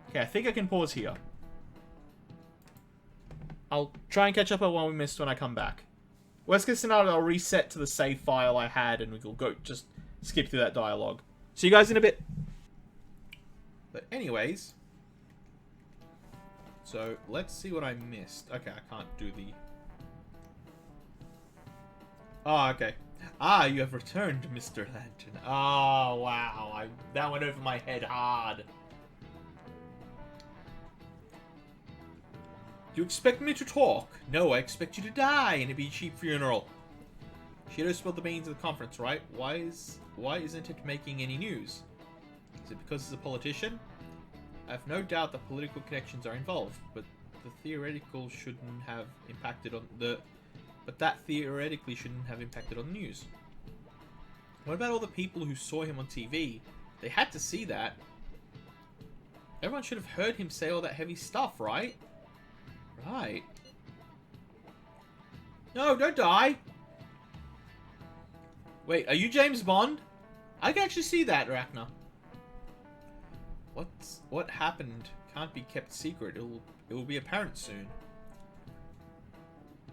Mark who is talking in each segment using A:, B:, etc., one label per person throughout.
A: Okay, I think I can pause here. I'll try and catch up on what we missed when I come back. Worst case scenario, I'll reset to the save file I had and we'll go just skip through that dialogue. See you guys in a bit. But anyways. So, let's see what I missed. Okay, I can't do the... Oh, okay. Ah, you have returned, Mr. Lantern. Oh, wow. That went over my head hard. You expect me to talk? No, I expect you to die in a be cheap funeral. Shido spilled the beans at the conference, right? Why isn't it making any news? Is it because he's a politician? I have no doubt that political connections are involved, but that theoretically shouldn't have impacted on the news. What about all the people who saw him on TV? They had to see that. Everyone should have heard him say all that heavy stuff, right? Right. No, don't die! Wait, are you James Bond? I can actually see that, Rachna. What happened can't be kept secret. It will be apparent soon.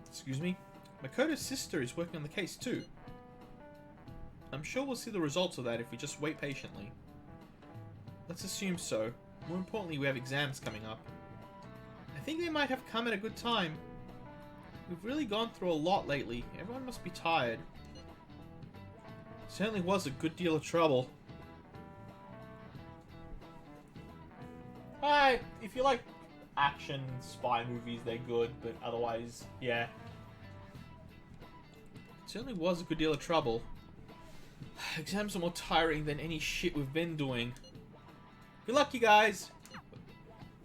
A: Excuse me? Makoto's sister is working on the case too. I'm sure we'll see the results of that if we just wait patiently. Let's assume so. More importantly, we have exams coming up. I think they might have come at a good time. We've really gone through a lot lately. Everyone must be tired. Certainly was a good deal of trouble. Alright, if you like action spy movies, they're good, but otherwise, yeah. It certainly was a good deal of trouble. Exams are more tiring than any shit we've been doing. Good luck, you guys!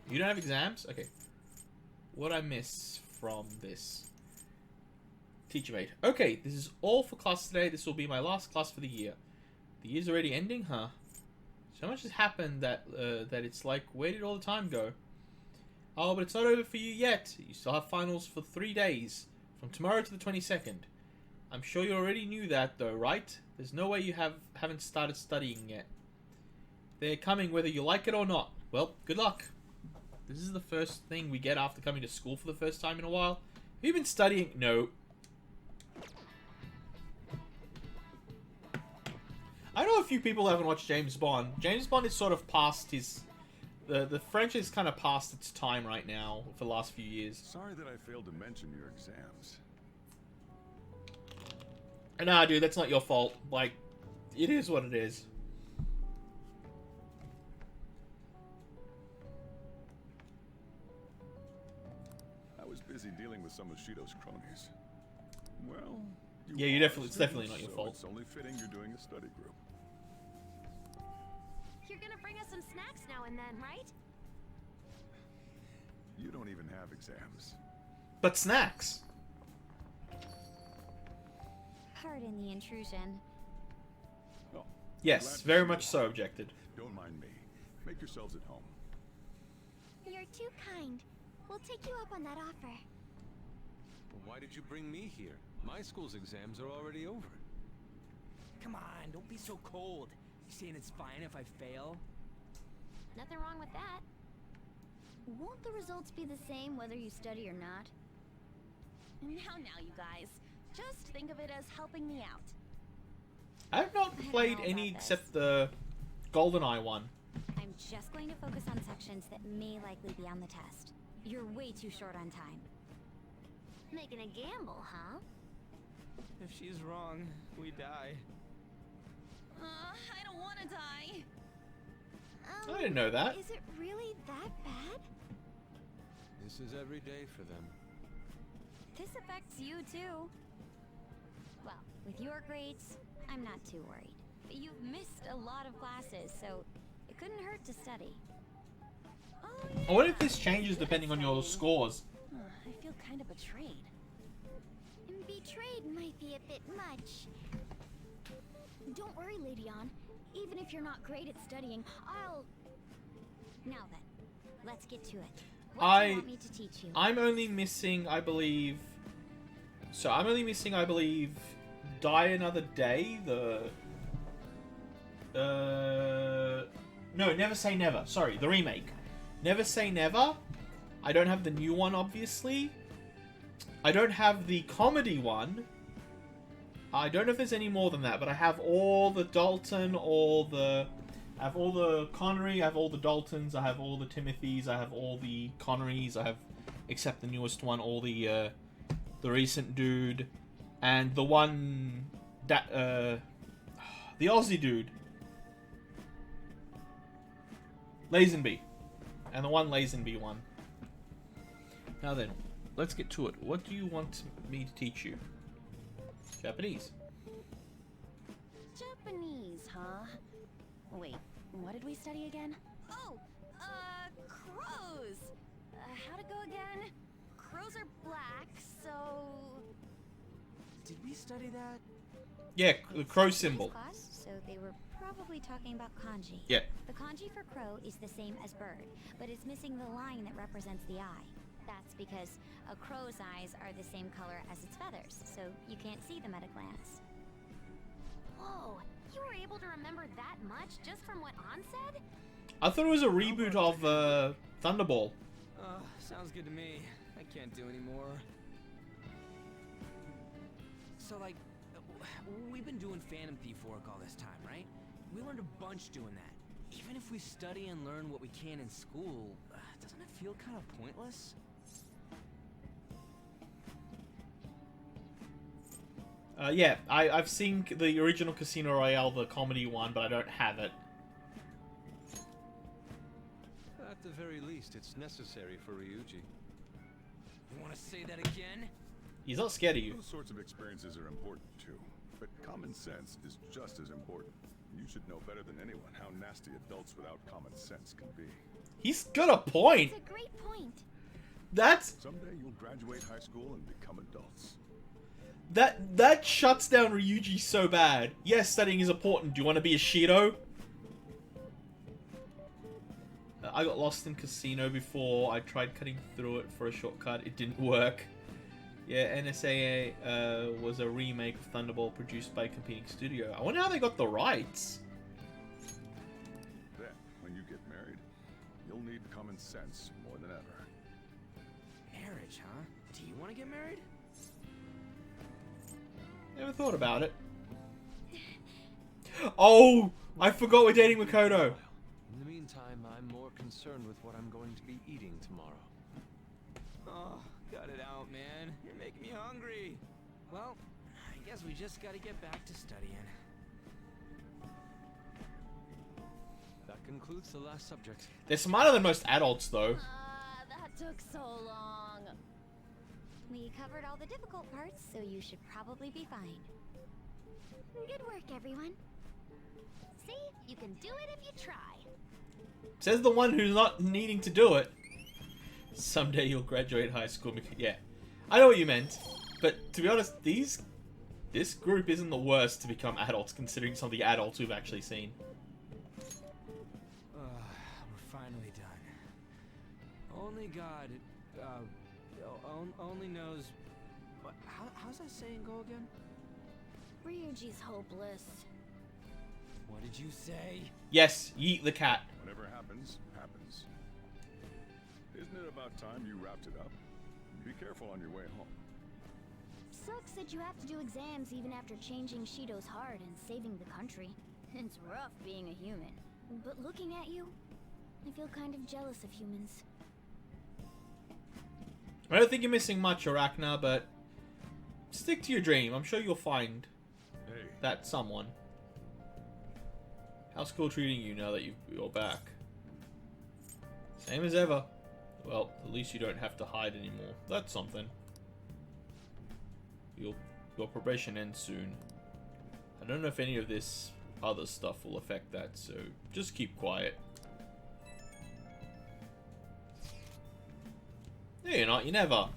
A: You don't have exams? Okay. What I miss from this? Teacher mate. Okay, this is all for class today. This will be my last class for the year. The year's already ending, huh? So much has happened that it's like, where did all the time go? Oh, but it's not over for you yet. You still have finals for 3 days, from tomorrow to the 22nd. I'm sure you already knew that, though, right? There's no way you haven't started studying yet. They're coming whether you like it or not. Well, good luck. This is the first thing we get after coming to school for the first time in a while. Have you been studying? No. I know a few people who haven't watched James Bond. James Bond is sort of past his... The franchise is kind of past its time right now for the last few years.
B: Sorry that I failed to mention your exams.
A: Nah, dude, that's not your fault. Like, it is what it is.
B: I was busy dealing with some of Shido's cronies. Well,
A: It's definitely not your fault.
B: It's only fitting you're doing a study group.
C: You're gonna bring us some snacks now and then, right?
B: You don't even have exams.
A: But snacks.
C: Pardon the intrusion.
B: Oh,
A: Yes, very much so objected.
B: Don't mind me. Make yourselves at home.
C: You're too kind. We'll take you up on that offer.
D: Well, why did you bring me here? My school's exams are already over.
E: Come on, don't be so cold. You saying it's fine if I fail?
C: Nothing wrong with that. Won't the results be the same whether you study or not? Now, you guys. Just think of it as helping me out.
A: I've not played any except the GoldenEye one.
C: I'm just going to focus on sections that may likely be on the test. You're way too short on time. Making a gamble, huh?
E: If she's wrong, we die.
C: I don't want to die.
A: I didn't know that.
C: Is it really that bad?
D: This is every day for them.
C: This affects you too. Well, with your grades, I'm not too worried. You've missed a lot of classes, so it couldn't hurt to study. Oh, yeah.
A: I wonder if this changes depending on your scores.
C: I feel kind of betrayed. Betrayed might be a bit much. Don't worry, Lady Ann. Even if you're not great at studying, I'll... Now then, let's get to it. What do you want me to teach you?
A: I'm only missing, I believe... So, I'm only missing, I believe, Die Another Day, No, Never Say Never. Sorry, the remake. Never Say Never. I don't have the new one, obviously. I don't have the comedy one. I don't know if there's any more than that, but I have all the Dalton, I have all the Connery, I have all the Daltons, I have all the Timothys, I have all the Connerys, I have, except the newest one, all the recent dude, and the one that, the Aussie dude. Lazenby. And the one Lazenby one. Now then, let's get to it. What do you want me to teach you? Japanese.
C: Japanese, huh? Wait, what did we study again? Oh, crows! How'd it go again? Crows are black, so...
E: Did we study that?
A: Yeah, the crow symbol.
C: Class, so they were probably talking about kanji.
A: Yeah.
C: The kanji for crow is the same as bird, but it's missing the line that represents the eye. That's because a crow's eyes are the same color as its feathers, so you can't see them at a glance. Whoa, you were able to remember that much just from what An said?
A: I thought it was a reboot of Thunderball.
E: Sounds good to me. I can't do any more. So, like, we've been doing Phantom Thief work all this time, right? We learned a bunch doing that. Even if we study and learn what we can in school, doesn't it feel kind of pointless?
A: Yeah, I've seen the original Casino Royale, the comedy one, but I don't have it.
D: At the very least, it's necessary for Ryuji.
E: You want to say that again?
A: He's not scared of you.
B: Those sorts of experiences are important too, but common sense is just as important. You should know better than anyone how nasty adults without common sense can be.
A: He's got a point.
C: It's a great point.
A: That's...
B: Someday you'll graduate high school and become adults.
A: That shuts down Ryuji so bad. Yes, studying is important. Do you want to be a Shido? I got lost in Casino before. I tried cutting through it for a shortcut. It didn't work. Yeah, NSAA was a remake of Thunderball produced by a competing studio. I wonder how they got the rights.
B: Then, when you get married, you'll need common sense more than ever.
E: Marriage, huh? Do you want to get married?
A: Never thought about it. Oh! I forgot we're dating Makoto.
D: In the meantime, I'm more concerned with what I'm going to be eating tomorrow.
E: Oh, cut it out, man. You're making me hungry. Well, I guess we just gotta get back to studying.
D: That concludes the last subject.
A: They're smarter than most adults, though.
C: That took so long. We covered all the difficult parts, so you should probably be fine. Good work, everyone. See? You can do it if you try.
A: Says the one who's not needing to do it. Someday you'll graduate high school. Yeah, I know what you meant. But to be honest, this group isn't the worst to become adults, considering some of the adults we've actually seen.
E: We're finally done. Only God, only knows. How's that saying go again?
C: Ryuji's hopeless.
E: What did you say?
A: Yes, yeet the cat.
B: Whatever happens, happens. Isn't it about time you wrapped it up? Be careful on your way home.
C: Sucks that you have to do exams even after changing Shido's heart and saving the country. It's rough being a human. But looking at you, I feel kind of jealous of humans.
A: I don't think you're missing much, Arachna, but stick to your dream. I'm sure you'll find that someone. How's school treating you now that you're back? Same as ever. Well, at least you don't have to hide anymore. That's something. Your probation ends soon. I don't know if any of this other stuff will affect that, so just keep quiet. No, you're not. You never.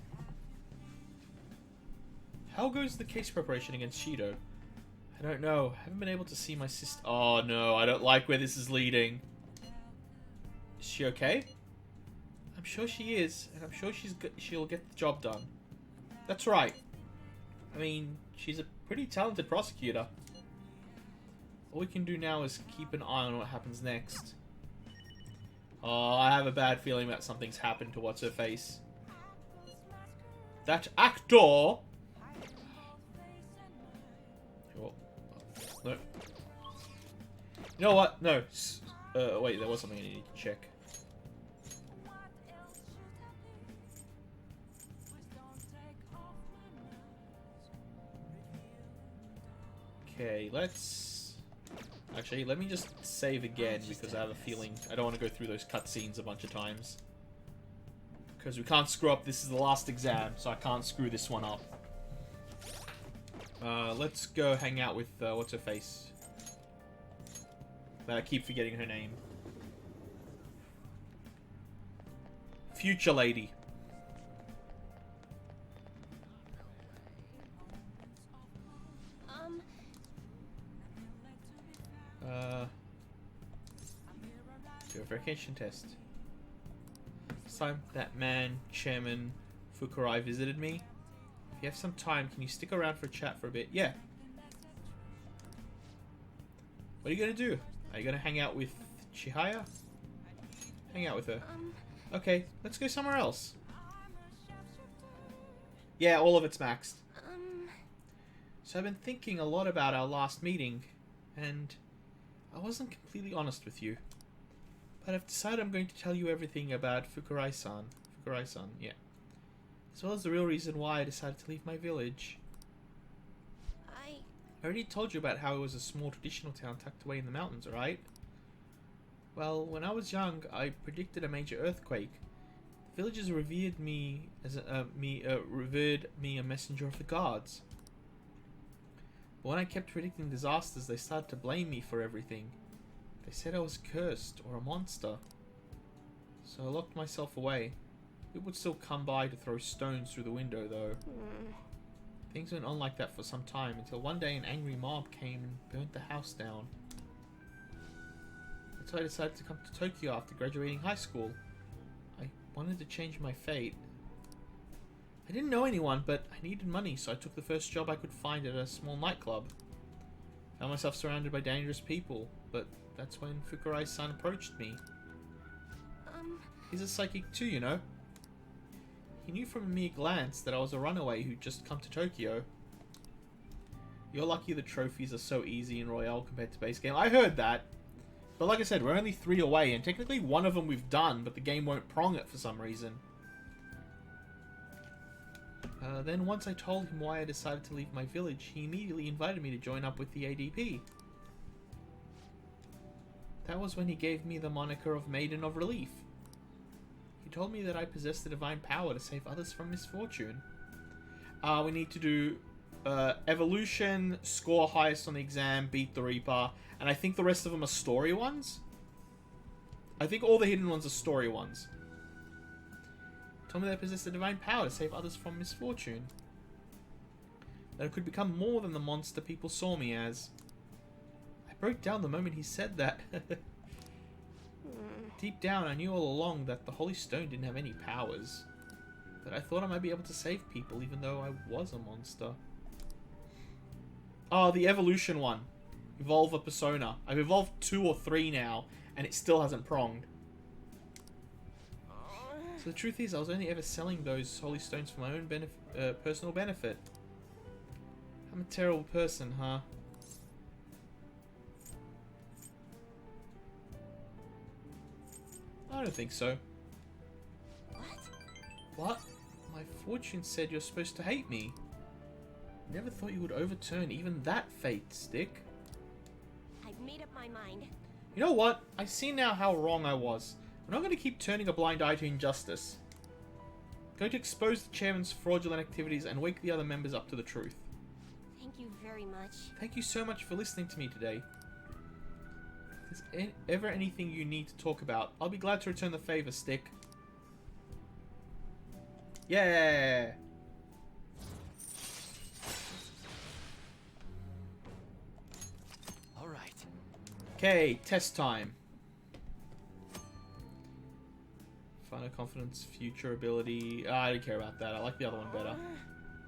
A: How goes the case preparation against Shido? I don't know. I haven't been able to see my sister. Oh no, I don't like where this is leading. Is she okay? I'm sure she is, and I'm sure she'll get the job done. That's right. I mean, she's a pretty talented prosecutor. All we can do now is keep an eye on what happens next. Oh, I have a bad feeling that something's happened to what's-her-face. That actor! Oh, no. You know what? No. Wait, there was something I needed to check. Okay, let's... Actually, let me just save again, because I have a feeling I don't want to go through those cutscenes a bunch of times. Because we can't screw up. This is the last exam, so I can't screw this one up. Let's go hang out with, what's-her-face? I keep forgetting her name. Future lady. Do a verification test. Last time that man, Chairman Fukurai, visited me. If you have some time, can you stick around for a chat for a bit? Yeah. What are you gonna do? Are you gonna hang out with Chihaya? Hang out with her. Okay, let's go somewhere else. Yeah, all of it's maxed. So I've been thinking a lot about our last meeting, and I wasn't completely honest with you. But I've decided I'm going to tell you everything about Fukurai-san. Fukurai-san, yeah. As well as the real reason why I decided to leave my village. I already told you about how it was a small traditional town tucked away in the mountains, right? Well, when I was young, I predicted a major earthquake. The villagers revered me as a messenger of the gods. But when I kept predicting disasters, they started to blame me for everything. They said I was cursed or a monster. So I locked myself away. People would still come by to throw stones through the window, though. Things went on like that for some time, until one day an angry mob came and burnt the house down. That's why I decided to come to Tokyo after graduating high school. I wanted to change my fate. I didn't know anyone, but I needed money, so I took the first job I could find at a small nightclub. Found myself surrounded by dangerous people, but that's when Fukurai-san approached me. He's a psychic too, you know. He knew from a mere glance that I was a runaway who'd just come to Tokyo. You're lucky the trophies are so easy in Royale compared to base game. I heard that. But like I said, we're only 3 away, and technically one of them we've done, but the game won't prong it for some reason. Then once I told him why I decided to leave my village, he immediately invited me to join up with the ADP. That was when he gave me the moniker of Maiden of Relief. He told me that I possessed the divine power to save others from misfortune. We need to do evolution, score highest on the exam, beat the Reaper, and I think the rest of them are story ones. I think all the hidden ones are story ones. Told me that I possessed the divine power to save others from misfortune. That I could become more than the monster people saw me as. I broke down the moment he said that. Deep down, I knew all along that the Holy Stone didn't have any powers. But I thought I might be able to save people, even though I was a monster. Oh, the evolution one. Evolve a persona. I've evolved 2 or 3 now, and it still hasn't pronged. So the truth is, I was only ever selling those Holy Stones for my own personal benefit. I'm a terrible person, huh? I don't think so. What? My fortune said you're supposed to hate me. Never thought you would overturn even that fate, Stick.
C: I've made up my mind.
A: You know what? I see now how wrong I was. I'm not going to keep turning a blind eye to injustice. I'm going to expose the chairman's fraudulent activities and wake the other members up to the truth.
C: Thank you very much.
A: Thank you so much for listening to me today. If there's ever anything you need to talk about, I'll be glad to return the favor, Stick. Yeah!
E: Alright.
A: Okay, test time. Final confidence, future ability. I don't care about that. I like the other one better.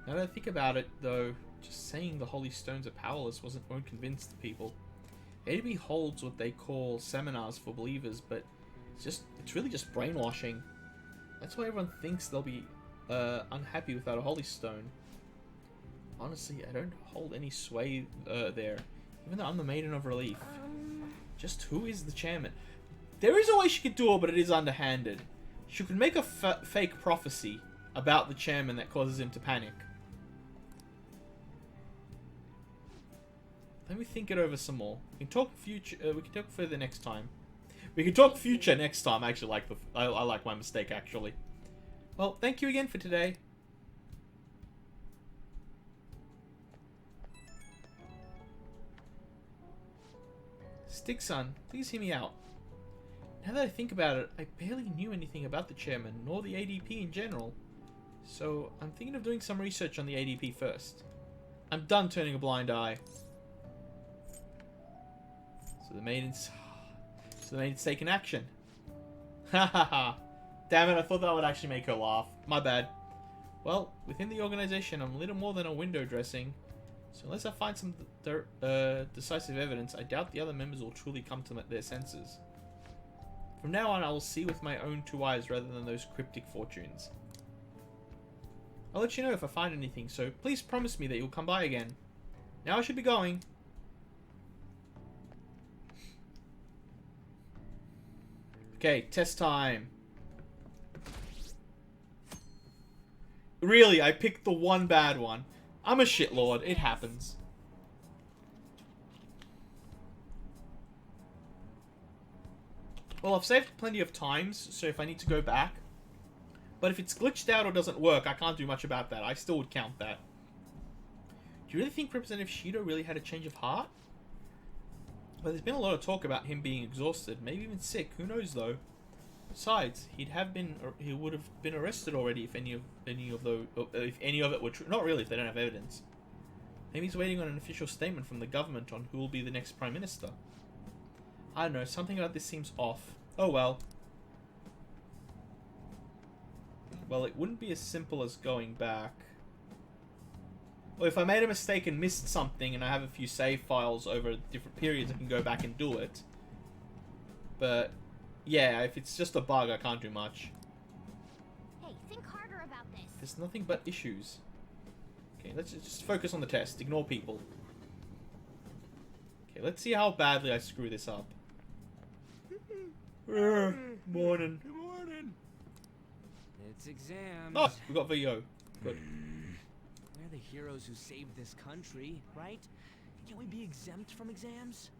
A: Now that I think about it, though, just saying the Holy Stones are powerless won't convince the people. ADB holds what they call seminars for believers, but It's really just brainwashing. That's why everyone thinks they'll be unhappy without a holy stone. Honestly, I don't hold any sway there, even though I'm the Maiden of Relief. Just who is the chairman? There is a way she could do it, but it is underhanded. She could make a fake prophecy about the chairman that causes him to panic. Let me think it over some more. We can talk future. We can talk further next time. We can talk future next time. I actually like I like my mistake actually. Well, thank you again for today. Stick son, please hear me out. Now that I think about it, I barely knew anything about the chairman, nor the ADP in general. So, I'm thinking of doing some research on the ADP first. I'm done turning a blind eye. So the maiden's taken action. Ha ha ha. Damn it, I thought that would actually make her laugh. My bad. Well, within the organization, I'm little more than a window dressing. So unless I find some decisive evidence, I doubt the other members will truly come to their senses. From now on, I will see with my own two eyes rather than those cryptic fortunes. I'll let you know if I find anything, so please promise me that you'll come by again. Now I should be going. Okay, test time. Really, I picked the one bad one. I'm a shitlord. It happens. Well, I've saved plenty of times, so if I need to go back. But if it's glitched out or doesn't work, I can't do much about that. I still would count that. Do you really think Representative Shido really had a change of heart? Well, there's been a lot of talk about him being exhausted, maybe even sick. Who knows, though? Besides, he would have been arrested already if any of it were true. Not really, if they don't have evidence. Maybe he's waiting on an official statement from the government on who will be the next prime minister. I don't know. Something about this seems off. Oh well. Well, it wouldn't be as simple as going back. Well, if I made a mistake and missed something, and I have a few save files over different periods, I can go back and do it. But yeah, if it's just a bug, I can't do much.
C: Hey, think harder about this.
A: There's nothing but issues. Okay, let's just focus on the test. Ignore people. Okay, let's see how badly I screw this up. Morning.
B: Good morning.
E: It's exams.
A: Oh, we got VO. Good.
E: We're the heroes who saved this country, right? Can't we be exempt from exams?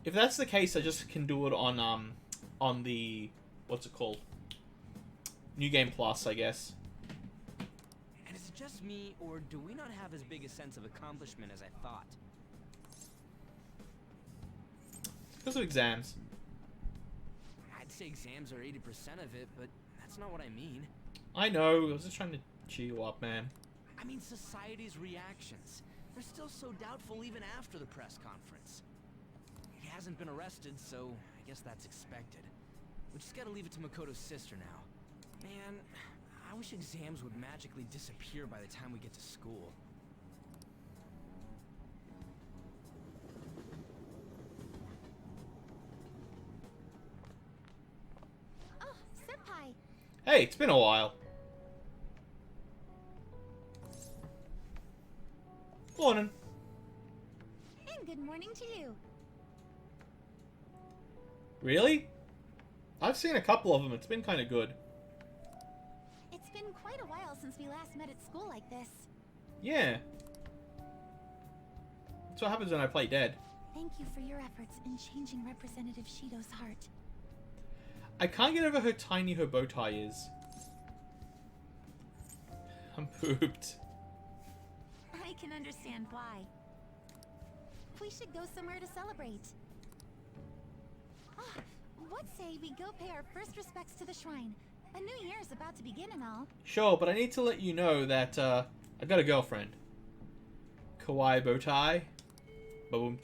A: If that's the case, I just can do it on the, what's it called? New Game Plus, I guess.
E: And is it just me, or do we not have as big a sense of accomplishment as I thought?
A: Because of exams.
E: I'd say exams are 80% of it, but that's not what I mean.
A: I know, I was just trying to cheer you up, man.
E: I mean society's reactions. They're still so doubtful even after the press conference. He hasn't been arrested, so I guess that's expected. We just gotta leave it to Makoto's sister now. Man, I wish exams would magically disappear by the time we get to school.
C: Oh, Senpai.
A: Hey, it's been a while. Morning.
C: And good morning to you.
A: Really? I've seen a couple of them. It's been kind of good.
C: It's been quite a while since we last met at school like this.
A: Yeah. That's what happens when I play dead.
C: Thank you for your efforts in changing Representative Shido's heart.
A: I can't get over how tiny her bow tie is. I'm pooped.
C: I can understand why. We should go somewhere to celebrate. Ah, what say we go pay our first respects to the shrine? A new year is about to begin and all.
A: Sure, but I need to let you know that I got a girlfriend. Kawaii bow tie. Boom.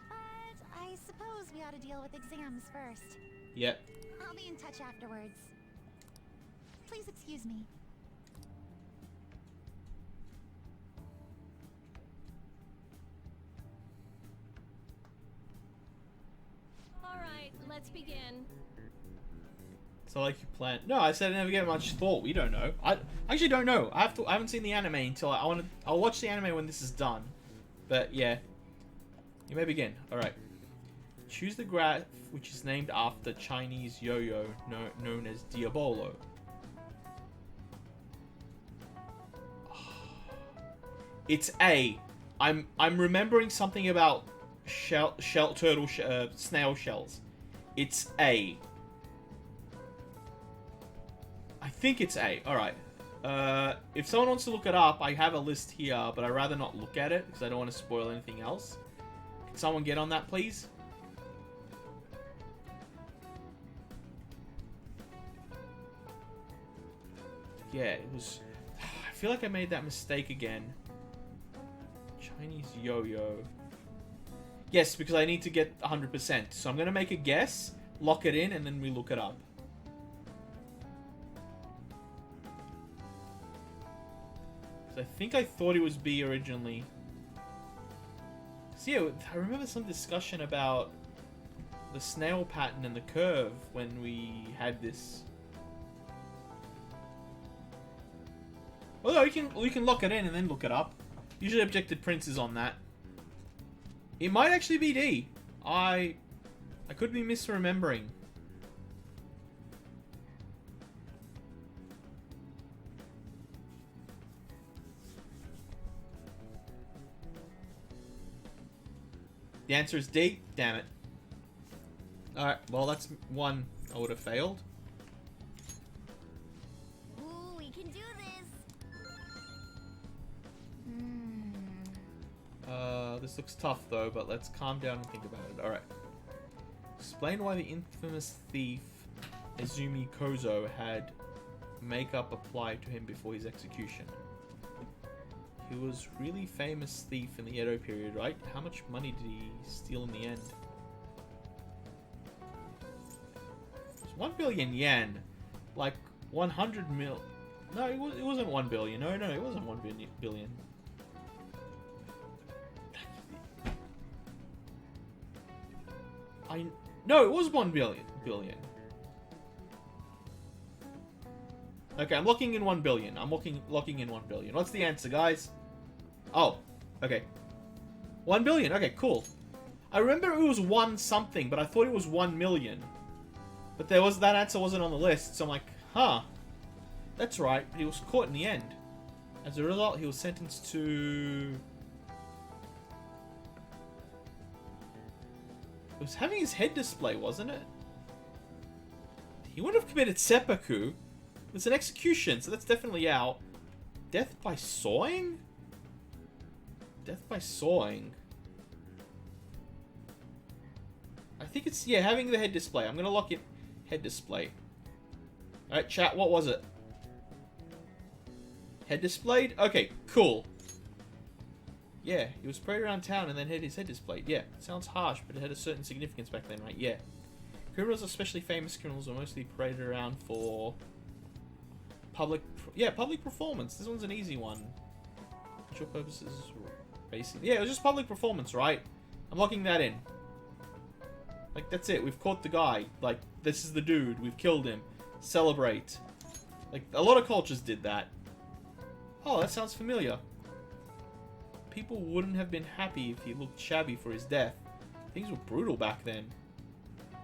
C: But I suppose we ought to deal with exams first.
A: Yep.
C: I'll be in touch afterwards. Please excuse me. Alright, let's begin.
A: So like you plan? No, I said I never gave much thought. We don't know. I actually don't know. I haven't seen the anime until I'll watch the anime when this is done. But yeah, you may begin. All right. Choose the graph which is named after Chinese yo-yo known as Diabolo. It's A. I'm remembering something about snail shells. It's A. I think it's A. Alright. If someone wants to look it up, I have a list here, but I'd rather not look at it because I don't want to spoil anything else. Can someone get on that, please? Yeah, it was... I feel like I made that mistake again. Chinese yo-yo. Yes, because I need to get 100%. So I'm going to make a guess, lock it in, and then we look it up. I think I thought it was B originally. So yeah, I remember some discussion about the snail pattern and the curve when we had this. Although we can lock it in and then look it up. Usually Objective Prince is on that. It might actually be D. I could be misremembering. The answer is D. Damn it. Alright, well that's one I would have failed.
C: Ooh, we can do this.
A: This looks tough though, but let's calm down and think about it. Alright. Explain why the infamous thief Izumi Kozo had makeup applied to him before his execution. He was really famous thief in the Edo period, right? How much money did he steal in the end? It's 1 billion yen. Like 100 mil... No, it wasn't 1 billion. No, it wasn't 1 billion. No, it was 1 billion. Okay, I'm locking in 1 billion. I'm locking in 1 billion. What's the answer, guys? Oh, okay. 1 billion. Okay, cool. I remember it was 1 something, but I thought it was 1 million. But that answer wasn't on the list, so I'm like, huh. That's right, but he was caught in the end. As a result, he was sentenced to... It was having his head display, wasn't it? He wouldn't have committed seppuku. It's an execution, so that's definitely out. Death by sawing? Death by sawing. I think it's, yeah, having the head display. I'm going to lock it. Head display. Alright, chat, what was it? Head displayed? Okay, cool. Yeah, he was sprayed around town and then had his head displayed. Yeah, sounds harsh, but it had a certain significance back then, right? Yeah. Criminals, especially famous criminals, were mostly paraded around for... public performance. This one's an easy one. Visual purposes, basic. Yeah, it was just public performance, right? I'm locking that in. Like, that's it. We've caught the guy. Like, this is the dude. We've killed him. Celebrate. Like, a lot of cultures did that. Oh, that sounds familiar. People wouldn't have been happy if he looked shabby for his death. Things were brutal back then.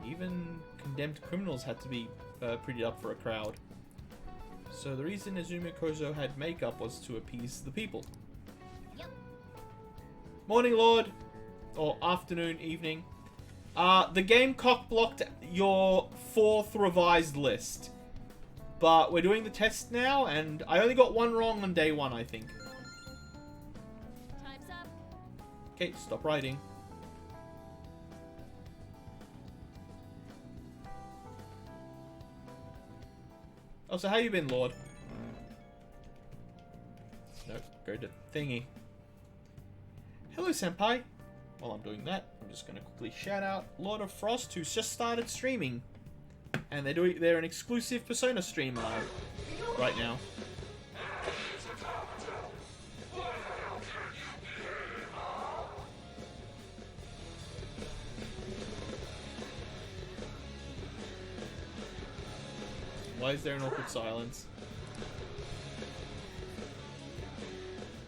A: Even condemned criminals had to be prettied up for a crowd. So the reason Izumi Kozo had makeup was to appease the people.
C: Yep.
A: Morning, Lord. Or afternoon, evening. The game cock-blocked your 4th revised list. But we're doing the test now, and I only got 1 wrong on day 1, I think.
C: Time's up.
A: Okay, stop writing. Oh, so how you been, Lord? Nope, go to thingy. Hello, Senpai. While I'm doing that, I'm just gonna quickly shout out Lord of Frost, who's just started streaming, and they're an exclusive Persona stream live right now. Why is there an awkward silence?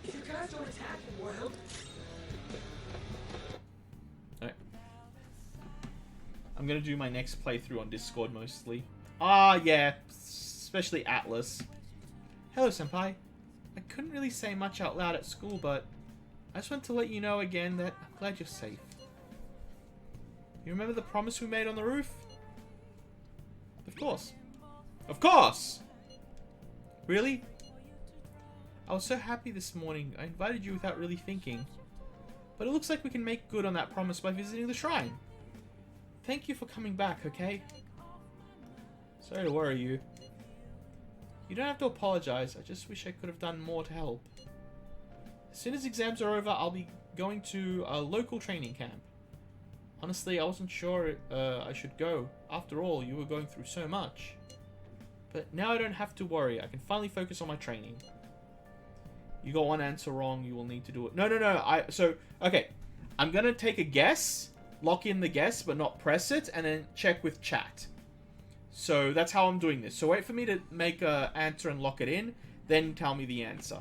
F: If you guys don't attack, it will help.
A: Alright. I'm gonna do my next playthrough on Discord mostly. Ah, yeah. Especially Atlas. Hello, Senpai. I couldn't really say much out loud at school, but I just want to let you know again that I'm glad you're safe. You remember the promise we made on the roof? Of course. Of course! Really? I was so happy this morning. I invited you without really thinking. But it looks like we can make good on that promise by visiting the shrine. Thank you for coming back, okay? Sorry to worry you. You don't have to apologize. I just wish I could have done more to help. As soon as exams are over, I'll be going to a local training camp. Honestly, I wasn't sure I should go. After all, you were going through so much. But now I don't have to worry. I can finally focus on my training. You got one answer wrong. You will need to do it. No. Okay. I'm going to take a guess. Lock in the guess, but not press it. And then check with chat. So that's how I'm doing this. So wait for me to make an answer and lock it in. Then tell me the answer.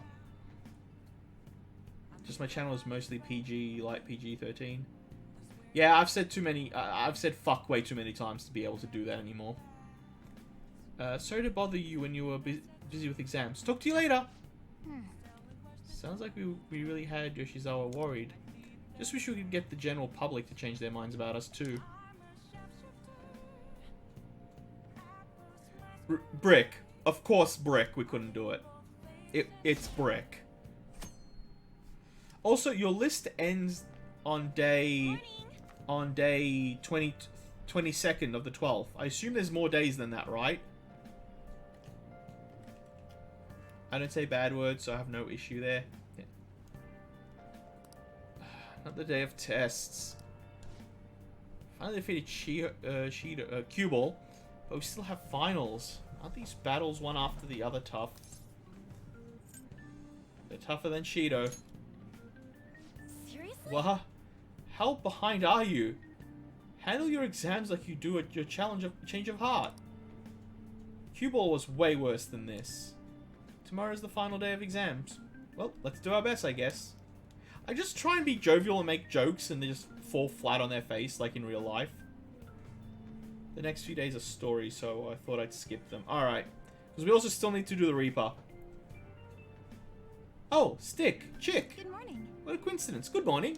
A: Just my channel is mostly PG, like PG-13. Yeah, I've said too many. I've said fuck way too many times to be able to do that anymore. Sorry to bother you when you were busy with exams. Talk to you later. Sounds like we really had Yoshizawa worried. Just wish we could get the general public to change their minds about us too. Brick. Of course, Brick. We couldn't do it. It's Brick. Also, your list ends on day 22nd of the 12th. I assume there's more days than that, right? I don't say bad words, so I have no issue there. Yeah. Another day of tests. Finally defeated Cue Ball, but we still have finals. Aren't these battles one after the other tough? They're tougher than Shido.
C: Seriously?
A: What? How behind are you? Handle your exams like you do at your change of heart. Cue Ball was way worse than this. Tomorrow's the final day of exams. Well, let's do our best, I guess. I just try and be jovial and make jokes and they just fall flat on their face like in real life. The next few days are stories, so I thought I'd skip them. Alright. Because we also still need to do the Reaper. Oh, Stick. Chick.
C: Good morning.
A: What a coincidence. Good morning.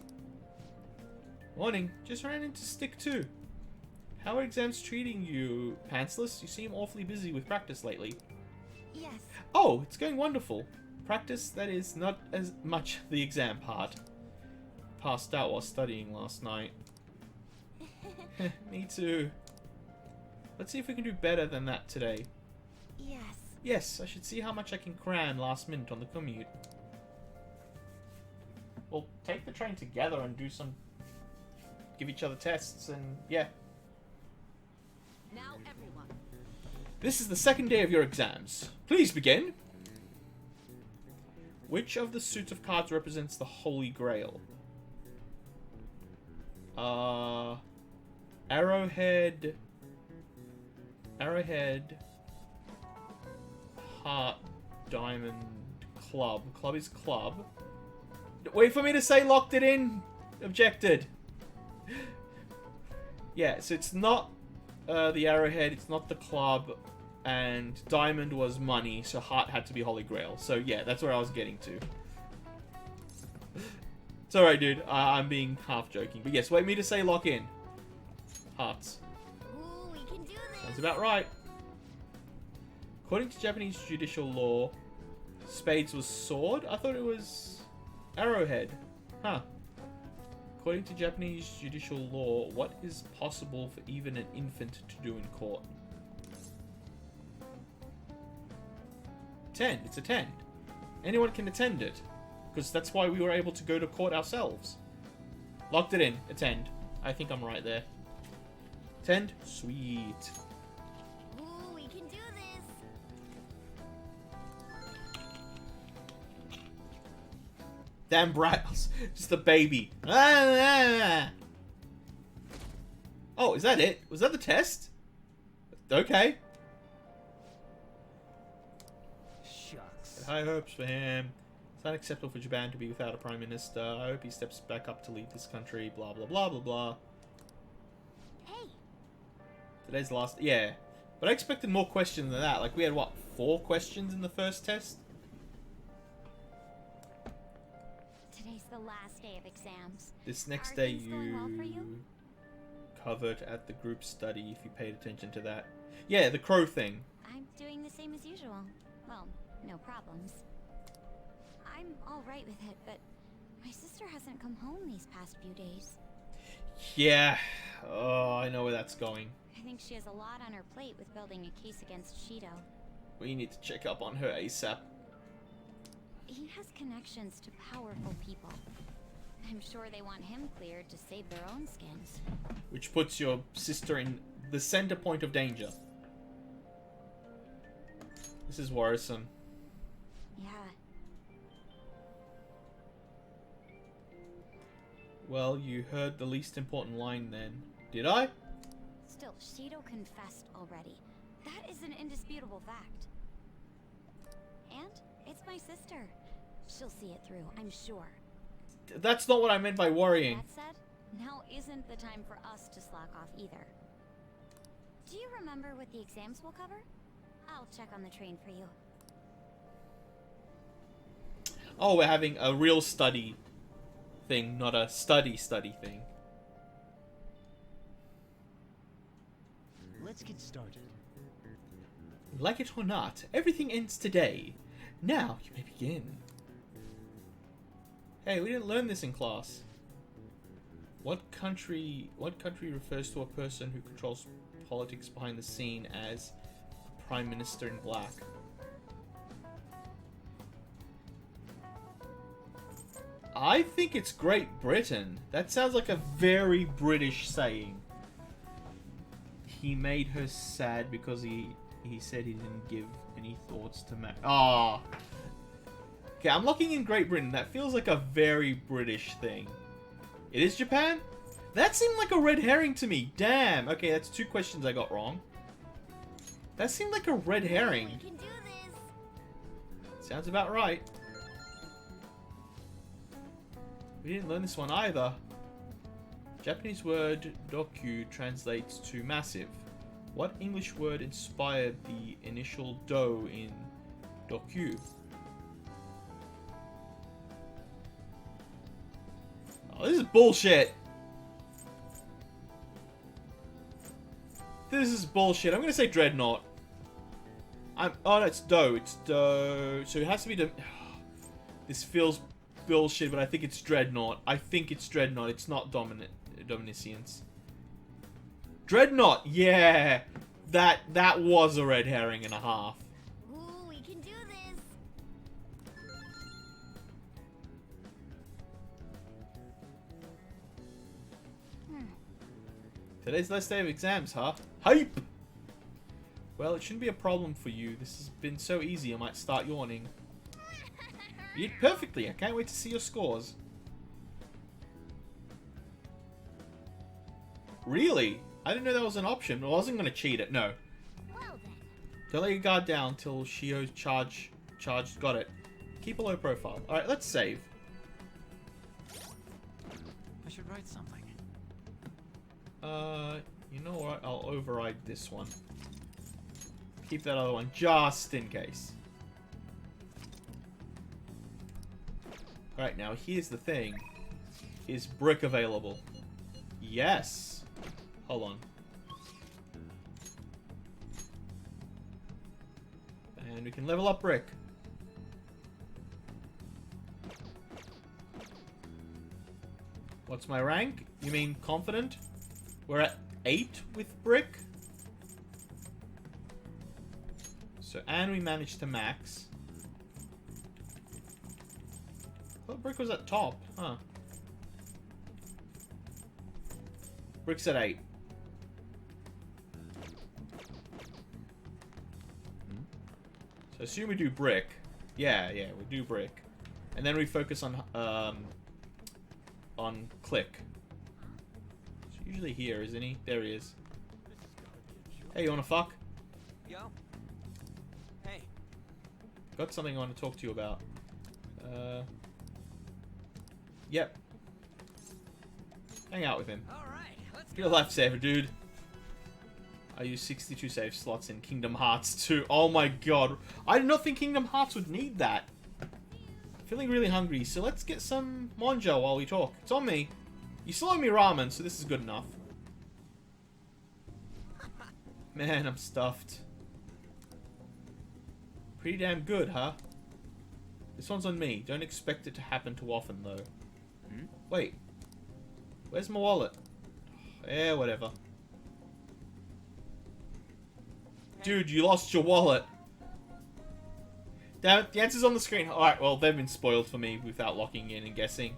A: Morning. Just ran into Stick too. How are exams treating you, Pantsless? You seem awfully busy with practice lately.
C: Yes.
A: Oh, it's going wonderful. Practice, that is, not as much the exam part. Passed out while studying last night. Me too. Let's see if we can do better than that today.
C: Yes.
A: Yes, I should see how much I can cram last minute on the commute. We'll take the train together and do some... give each other tests and... yeah.
C: Now everyone.
A: This is the second day of your exams. Please begin. Which of the suits of cards represents the Holy Grail? Arrowhead, heart, diamond, club. Club is club. Wait for me to say locked it in. Objected. Yeah, so it's not the arrowhead, it's not the club, and diamond was money, so heart had to be Holy Grail. So yeah, that's where I was getting to. It's alright, dude. I'm being half joking. But yes, wait me to say lock in. Hearts.
C: Ooh, we can do this.
A: Sounds about right. According to Japanese judicial law, spades was sword? I thought it was arrowhead. Huh. According to Japanese judicial law, what is possible for even an infant to do in court? Attend. It's attend. Anyone can attend it. Because that's why we were able to go to court ourselves. Locked it in. Attend. I think I'm right there. Attend. Sweet.
C: Ooh, we can do this.
A: Damn brat. Just a baby. Oh, is that it? Was that the test? Okay. High hopes for him. It's unacceptable for Japan to be without a prime minister. I hope he steps back up to lead this country. Blah, blah, blah, blah, blah.
C: Hey,
A: Today's the last... Yeah. But I expected more questions than that. Like, we had, what, 4 questions in the first test?
C: today's the last day of exams.
A: This next
C: Are
A: day
C: things going well for you?
A: covered at the group study, if you paid attention to that. Yeah, the crow thing.
C: I'm doing the same as usual. Well, no problems. I'm alright with it, but my sister hasn't come home these past few days.
A: Yeah. Oh, I know where that's going.
C: I think she has a lot on her plate with building a case against Shido.
A: We need to check up on her ASAP.
C: He has connections to powerful people. I'm sure they want him cleared to save their own skins.
A: Which puts your sister in the center point of danger. This is worrisome.
C: Yeah.
A: Well, you heard the least important line then. Did I?
C: Still, Shido confessed already. That is an indisputable fact. And it's my sister. She'll see it through, I'm sure.
A: That's not what I meant by worrying.
C: That said, now isn't the time for us to slack off either. Do you remember what the exams will cover? I'll check on the train for you.
A: Oh, we're having a real study thing, not a study thing.
G: Let's get started.
A: Like it or not, everything ends today. Now you may begin. Hey, we didn't learn this in class. What country refers to a person who controls politics behind the scene as a Prime Minister in black? I think it's Great Britain. That sounds like a very British saying. He made her sad because he said he didn't give any thoughts to Mac. Ah. Okay, I'm looking in Great Britain. That feels like a very British thing. It is Japan? That seemed like a red herring to me. Damn. Okay, that's 2 questions I got wrong. That seemed like a red herring.
C: We can do this!
A: Sounds about right. We didn't learn this one either. Japanese word dokyu translates to massive. What English word inspired the initial do in dokyu? Oh, this is bullshit. This is bullshit. I'm gonna say dreadnought. Oh, no, it's do. It's do. So it has to be the. This feels bullshit, but I think it's dreadnought. I think it's dreadnought. It's not Dominicians. Dreadnought. Yeah, that was a red herring and a half.
C: Ooh, we can do this!
A: Today's the last day of exams, huh? Hype! Well, it shouldn't be a problem for you. This has been so easy, I might start yawning. You did perfectly. I can't wait to see your scores. Really? I didn't know that was an option. I wasn't going to cheat it. No.
C: Well then.
A: Don't let your guard down till Shio's charged. Got it. Keep a low profile. Alright, let's save.
G: I should write something.
A: You know what? I'll override this one. Keep that other one just in case. Alright, now here's the thing. Is brick available? Yes. Hold on. And we can level up brick. What's my rank? You mean confident? We're at 8 with brick. So, and we managed to max. I thought brick was at top, huh? Brick's at 8. So assume we do brick. Yeah, we do brick. And then we focus on click. So usually here, isn't he? There he is. Hey, you wanna fuck?
E: Yo. Hey.
A: Got something I want to talk to you about. Yep. Hang out with him.
E: All right, let's
A: You're a lifesaver, dude. I use 62 save slots in Kingdom Hearts 2. Oh my god. I did not think Kingdom Hearts would need that. Feeling really hungry, so let's get some Monjo while we talk. It's on me. You still owe me ramen, so this is good enough. Man, I'm stuffed. Pretty damn good, huh? This one's on me. Don't expect it to happen too often, though. Wait. Where's my wallet? Yeah, whatever. Dude, you lost your wallet. Damn it, the answer's on the screen. Alright, well, they've been spoiled for me without locking in and guessing.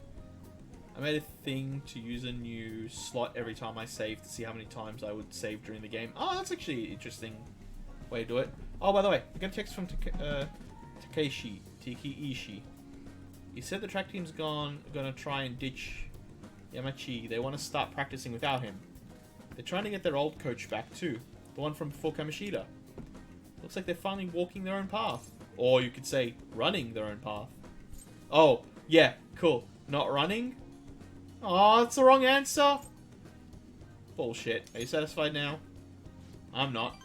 A: I made a thing to use a new slot every time I save to see how many times I would save during the game. Oh, that's actually an interesting way to do it. Oh, by the way, I got a text from Takeishi. He said the track team's gonna try and ditch Yamachi. They want to start practicing without him. They're trying to get their old coach back too. The one from before Kamoshida. Looks like they're finally walking their own path. Or you could say, running their own path. Oh, yeah, cool. Not running? Oh, that's the wrong answer. Bullshit. Are you satisfied now? I'm not.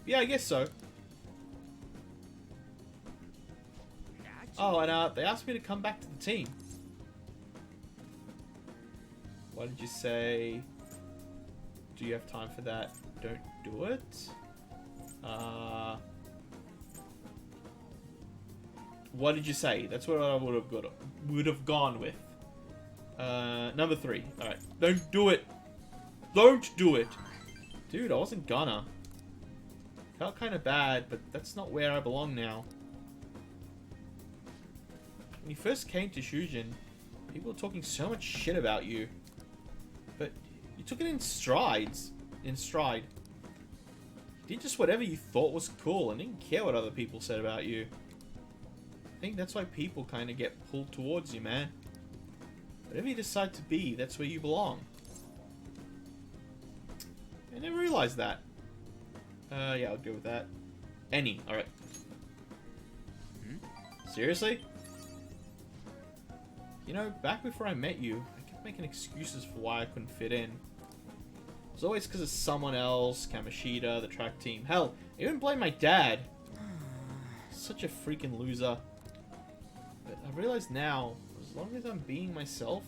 A: Yeah, I guess so. Oh, and they asked me to come back to the team. What did you say? Do you have time for that? Don't do it. What did you say? That's what I would have gone with. Number 3. All right. Don't do it. Don't do it. Dude, I wasn't gonna. Felt kind of bad, but that's not where I belong now. When you first came to Shujin, people were talking so much shit about you. But you took it in stride. You did just whatever you thought was cool and didn't care what other people said about you. I think that's why people kind of get pulled towards you, man. Whatever you decide to be, that's where you belong. I never realized that. Yeah, I'll go with that. Any, alright. Seriously? You know, back before I met you, I kept making excuses for why I couldn't fit in. It was always because of someone else, Kamoshida, the track team. Hell, I even blame my dad. Such a freaking loser. But I realize now, as long as I'm being myself,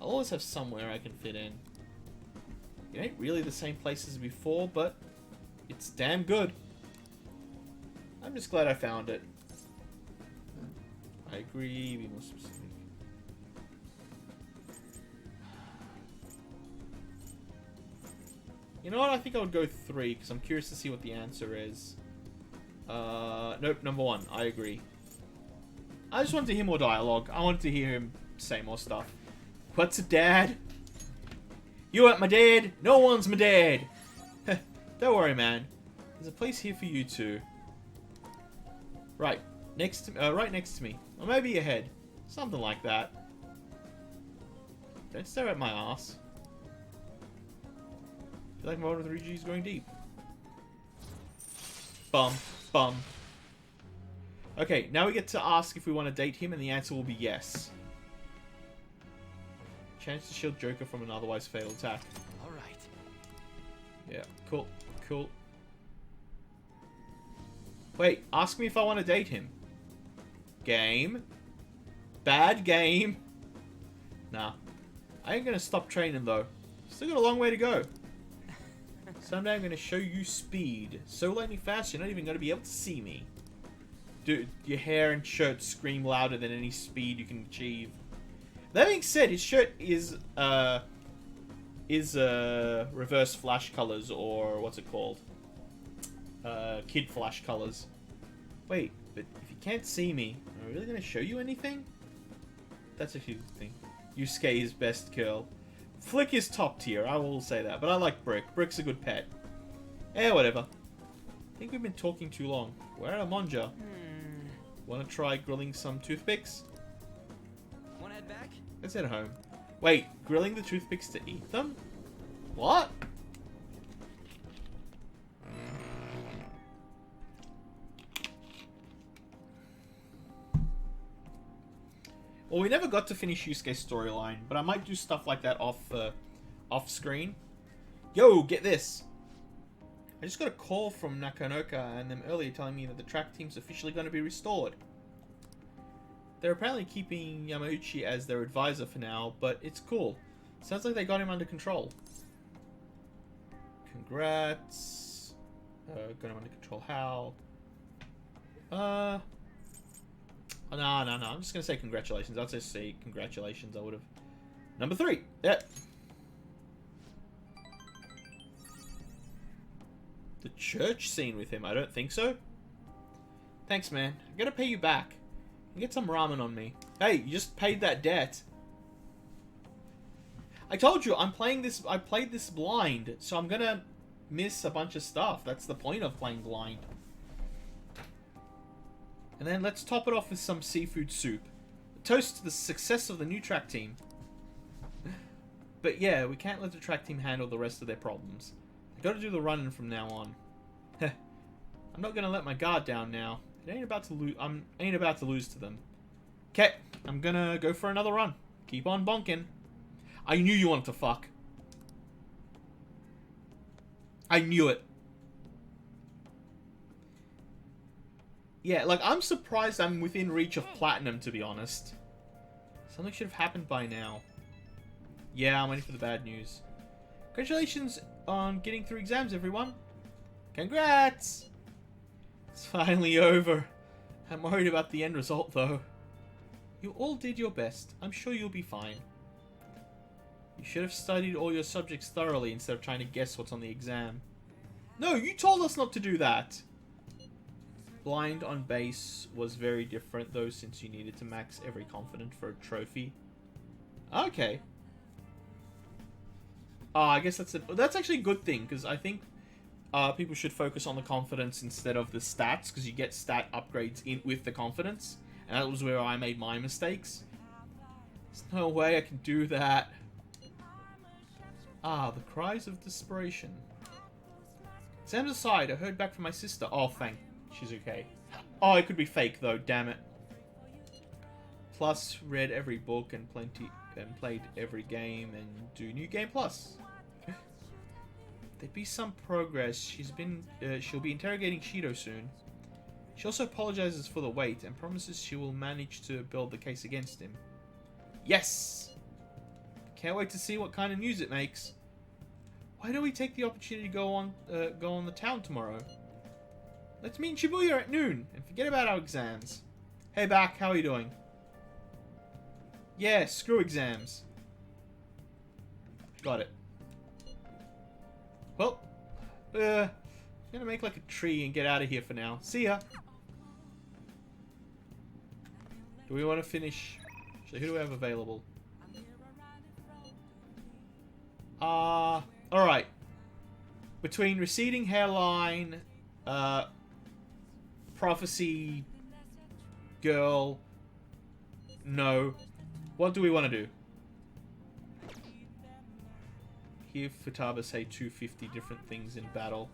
A: I'll always have somewhere I can fit in. It ain't really the same place as before, but it's damn good. I'm just glad I found it. I agree, be more specific. You know what? I think I would go 3 because I'm curious to see what the answer is. Nope, number 1. I agree. I just wanted to hear more dialogue. I wanted to hear him say more stuff. What's a dad? You ain't my dad. No one's my dad. Don't worry, man. There's a place here for you too. Right next to me, or maybe ahead, something like that. Don't stare at my ass. I feel like my one of the Ryuji is going deep. Bum, bum. Okay, now we get to ask if we want to date him, and the answer will be yes. Chance to shield Joker from an otherwise fatal attack.
E: Alright.
A: Yeah, cool, cool. Wait, ask me if I want to date him. Game. Bad game. Nah. I ain't gonna stop training though. Still got a long way to go. Someday I'm gonna show you speed. So lightning fast you're not even gonna be able to see me. Dude, your hair and shirt scream louder than any speed you can achieve. That being said, his shirt is reverse flash colors, or what's it called? Kid flash colors. Wait, but if you can't see me, am I really gonna show you anything? That's actually the thing. Yusuke is best girl. Flick is top tier, I will say that, but I like Brick. Brick's a good pet. Eh, whatever. I think we've been talking too long. We're at a Monja. Wanna try grilling some toothpicks?
E: Wanna head back?
A: Let's head home. Wait, grilling the toothpicks to eat them? What? Well, we never got to finish Yusuke's storyline, but I might do stuff like that off screen. Yo, get this. I just got a call from Nakanoka and them earlier telling me that the track team's officially going to be restored. They're apparently keeping Yamauchi as their advisor for now, but it's cool. Sounds like they got him under control. Congrats. Got him under control how? No. I'm just going to say congratulations. I'll just say congratulations. I would have. Number 3. Yep. The church scene with him? I don't think so. Thanks, man. I'm gonna pay you back. Get some ramen on me. Hey, you just paid that debt. I told you, I played this blind, so I'm gonna miss a bunch of stuff. That's the point of playing blind. And then let's top it off with some seafood soup. A toast to the success of the new track team. But yeah, we can't let the track team handle the rest of their problems. I gotta do the running from now on. I'm not gonna let my guard down now. It ain't about to lose. Ain't about to lose to them. Okay, I'm gonna go for another run. Keep on bonking. I knew you wanted to fuck. I knew it. Yeah, like I'm surprised I'm within reach of platinum, to be honest. Something should have happened by now. Yeah, I'm waiting for the bad news. Congratulations on getting through exams, everyone. Congrats! It's finally over. I'm worried about the end result, though. You all did your best. I'm sure you'll be fine. You should have studied all your subjects thoroughly instead of trying to guess what's on the exam. No, you told us not to do that! Blind on base was very different, though, since you needed to max every confident for a trophy. Okay. I guess that's actually a good thing, because I think people should focus on the confidence instead of the stats, because you get stat upgrades with the confidence, and that was where I made my mistakes. There's no way I can do that. The cries of desperation. Exams aside, I heard back from my sister. Oh, thank. She's okay. Oh, it could be fake, though, damn it. Plus, read every book and played every game and do New Game Plus. There'd be some progress. She'll be interrogating Shido soon. She also apologizes for the wait and promises she will manage to build the case against him. Yes! Can't wait to see what kind of news it makes. Why don't we take the opportunity to go on the town tomorrow? Let's meet in Shibuya at noon and forget about our exams. Hey, back, how are you doing? Yeah, screw exams. Got it. Well, I'm gonna make like a tree and get out of here for now. See ya. Do we want to finish? So who do we have available? Alright. Between receding hairline, prophecy, girl, no. What do we want to do? Hear Futaba say 250 different things in battle.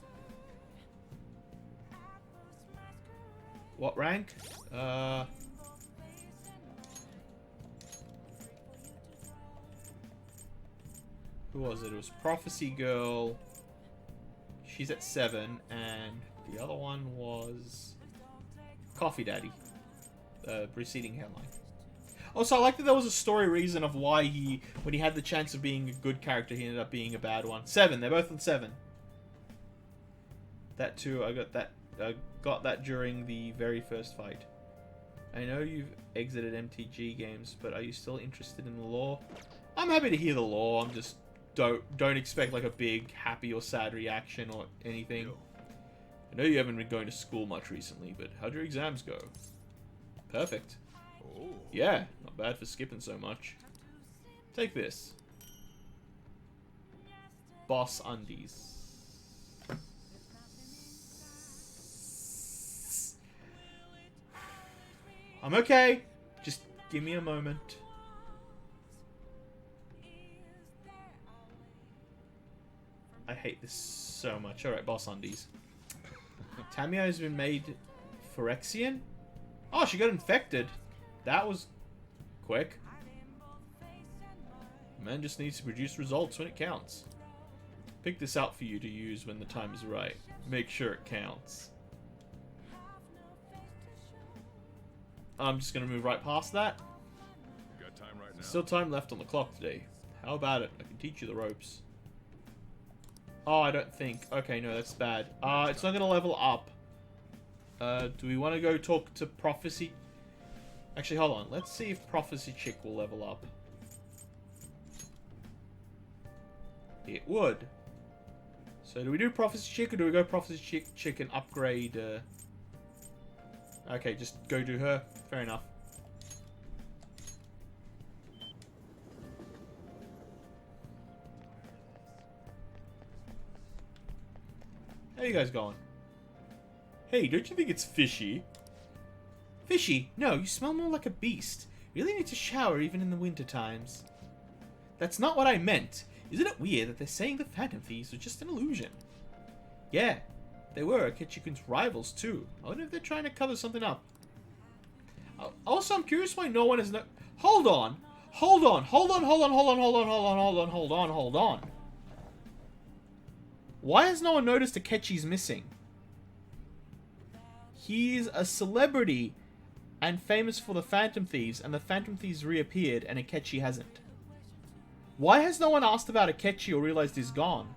A: What rank? Who was it? It was Prophecy Girl. She's at 7, and the other one was Coffee Daddy. Receding hairline. Also, I like that there was a story reason of why when he had the chance of being a good character, he ended up being a bad one. 7. They're both on 7. That too, I got that during the very first fight. I know you've exited MTG games, but are you still interested in the lore? I'm happy to hear the lore. I'm just don't expect like a big happy or sad reaction or anything. I know you haven't been going to school much recently, but how'd your exams go? Perfect.
B: Oh.
A: Yeah, not bad for skipping so much. Take this. Boss undies. I'm okay. Just give me a moment. I hate this so much. Alright, boss undies. Tamio has been made Phyrexian? Oh, she got infected. That was quick. Man just needs to produce results when it counts. Pick this out for you to use when the time is right. Make sure it counts. I'm just gonna move right past that.
B: You got time right now?
A: Still time left on the clock today. How about it? I can teach you the ropes. Oh, I don't think. Okay, no, that's bad. It's not gonna level up. Do we want to go talk to Prophecy? Actually, hold on. Let's see if Prophecy Chick will level up. It would. So do we do Prophecy Chick or do we go Prophecy Chick and upgrade? Okay, just go do her. Fair enough. How you guys going? Hey, don't you think it's fishy? Fishy? No, you smell more like a beast. You really need to shower even in the winter times. That's not what I meant. Isn't it weird that they're saying the Phantom Thieves were just an illusion? Yeah, they were Ketchikun's rivals too. I wonder if they're trying to cover something up. Also, I'm curious why no one has no... Hold on! Hold on! Hold on! Hold on! Hold on! Hold on! Hold on! Hold on! Hold on! Hold on! Why has no one noticed Akechi's missing? He's a celebrity and famous for the Phantom Thieves, and the Phantom Thieves reappeared and Akechi hasn't. Why has no one asked about Akechi or realized he's gone?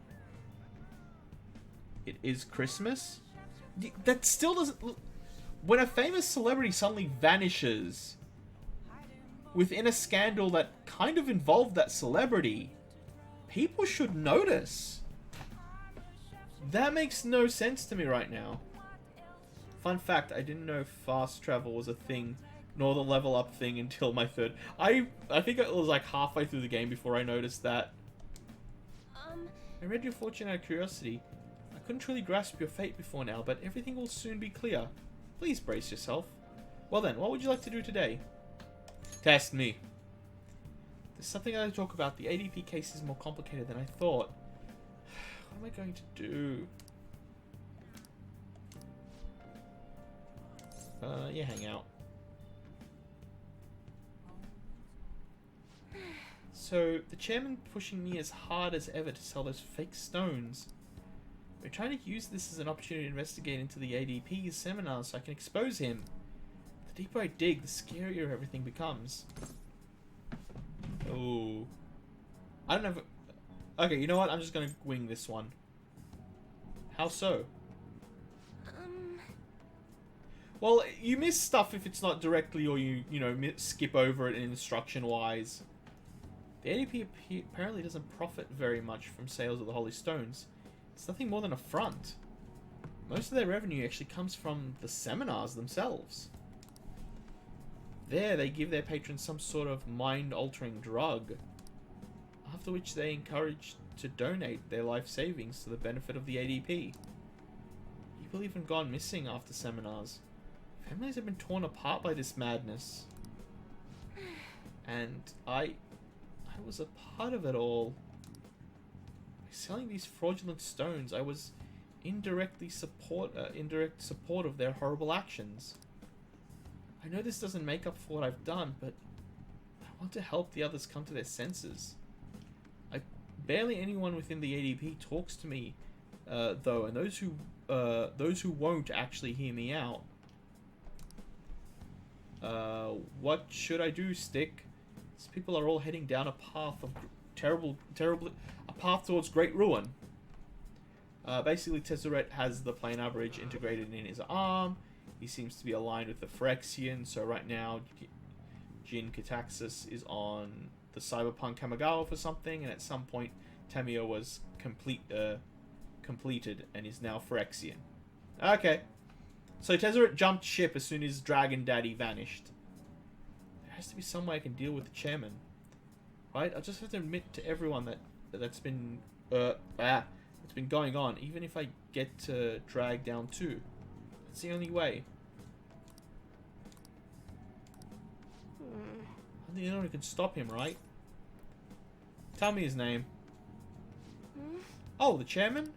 A: It is Christmas? That still doesn't... When a famous celebrity suddenly vanishes within a scandal that kind of involved that celebrity, people should notice. That makes no sense to me right now. Fun fact, I didn't know fast travel was a thing, nor the level up thing until my third. I think it was like halfway through the game before I noticed that. I read your fortune out of curiosity. I couldn't truly grasp your fate before now, but everything will soon be clear. Please brace yourself. Well then, what would you like to do today? Test me. There's something I talk about. The ADP case is more complicated than I thought. What am I going to do? Yeah, hang out. So, the chairman pushing me as hard as ever to sell those fake stones. We're trying to use this as an opportunity to investigate into the ADP's seminars so I can expose him. The deeper I dig, the scarier everything becomes. Oh. I don't know. Okay, you know what? I'm just gonna wing this one. How so? Well, you miss stuff if it's not directly, or you know, skip over it instruction-wise. The ADP apparently doesn't profit very much from sales of the Holy Stones. It's nothing more than a front. Most of their revenue actually comes from the seminars themselves. There, they give their patrons some sort of mind-altering drug, after which they encourage to donate their life savings to the benefit of the ADP. People even gone missing after seminars. Families have been torn apart by this madness. And I was a part of it all. By selling these fraudulent stones, I was indirect support of their horrible actions. I know this doesn't make up for what I've done, but I want to help the others come to their senses. Barely anyone within the ADP talks to me, though, and those who won't actually hear me out. What should I do, Stick? These people are all heading down a path of a path towards great ruin. Basically, Tezzeret has the planar bridge integrated in his arm. He seems to be aligned with the Phyrexian, so right now, Jin Kataxis is on the Cyberpunk Kamigawa for something, and at some point, Tamio was completed and is now Phyrexian. Okay. So Tezzeret jumped ship as soon as Dragon Daddy vanished. There has to be some way I can deal with the chairman. Right? I just have to admit to everyone that's been going on, even if I get to drag down too. That's the only way. I'm the only one who can stop him, right? Tell me his name. Oh, the chairman?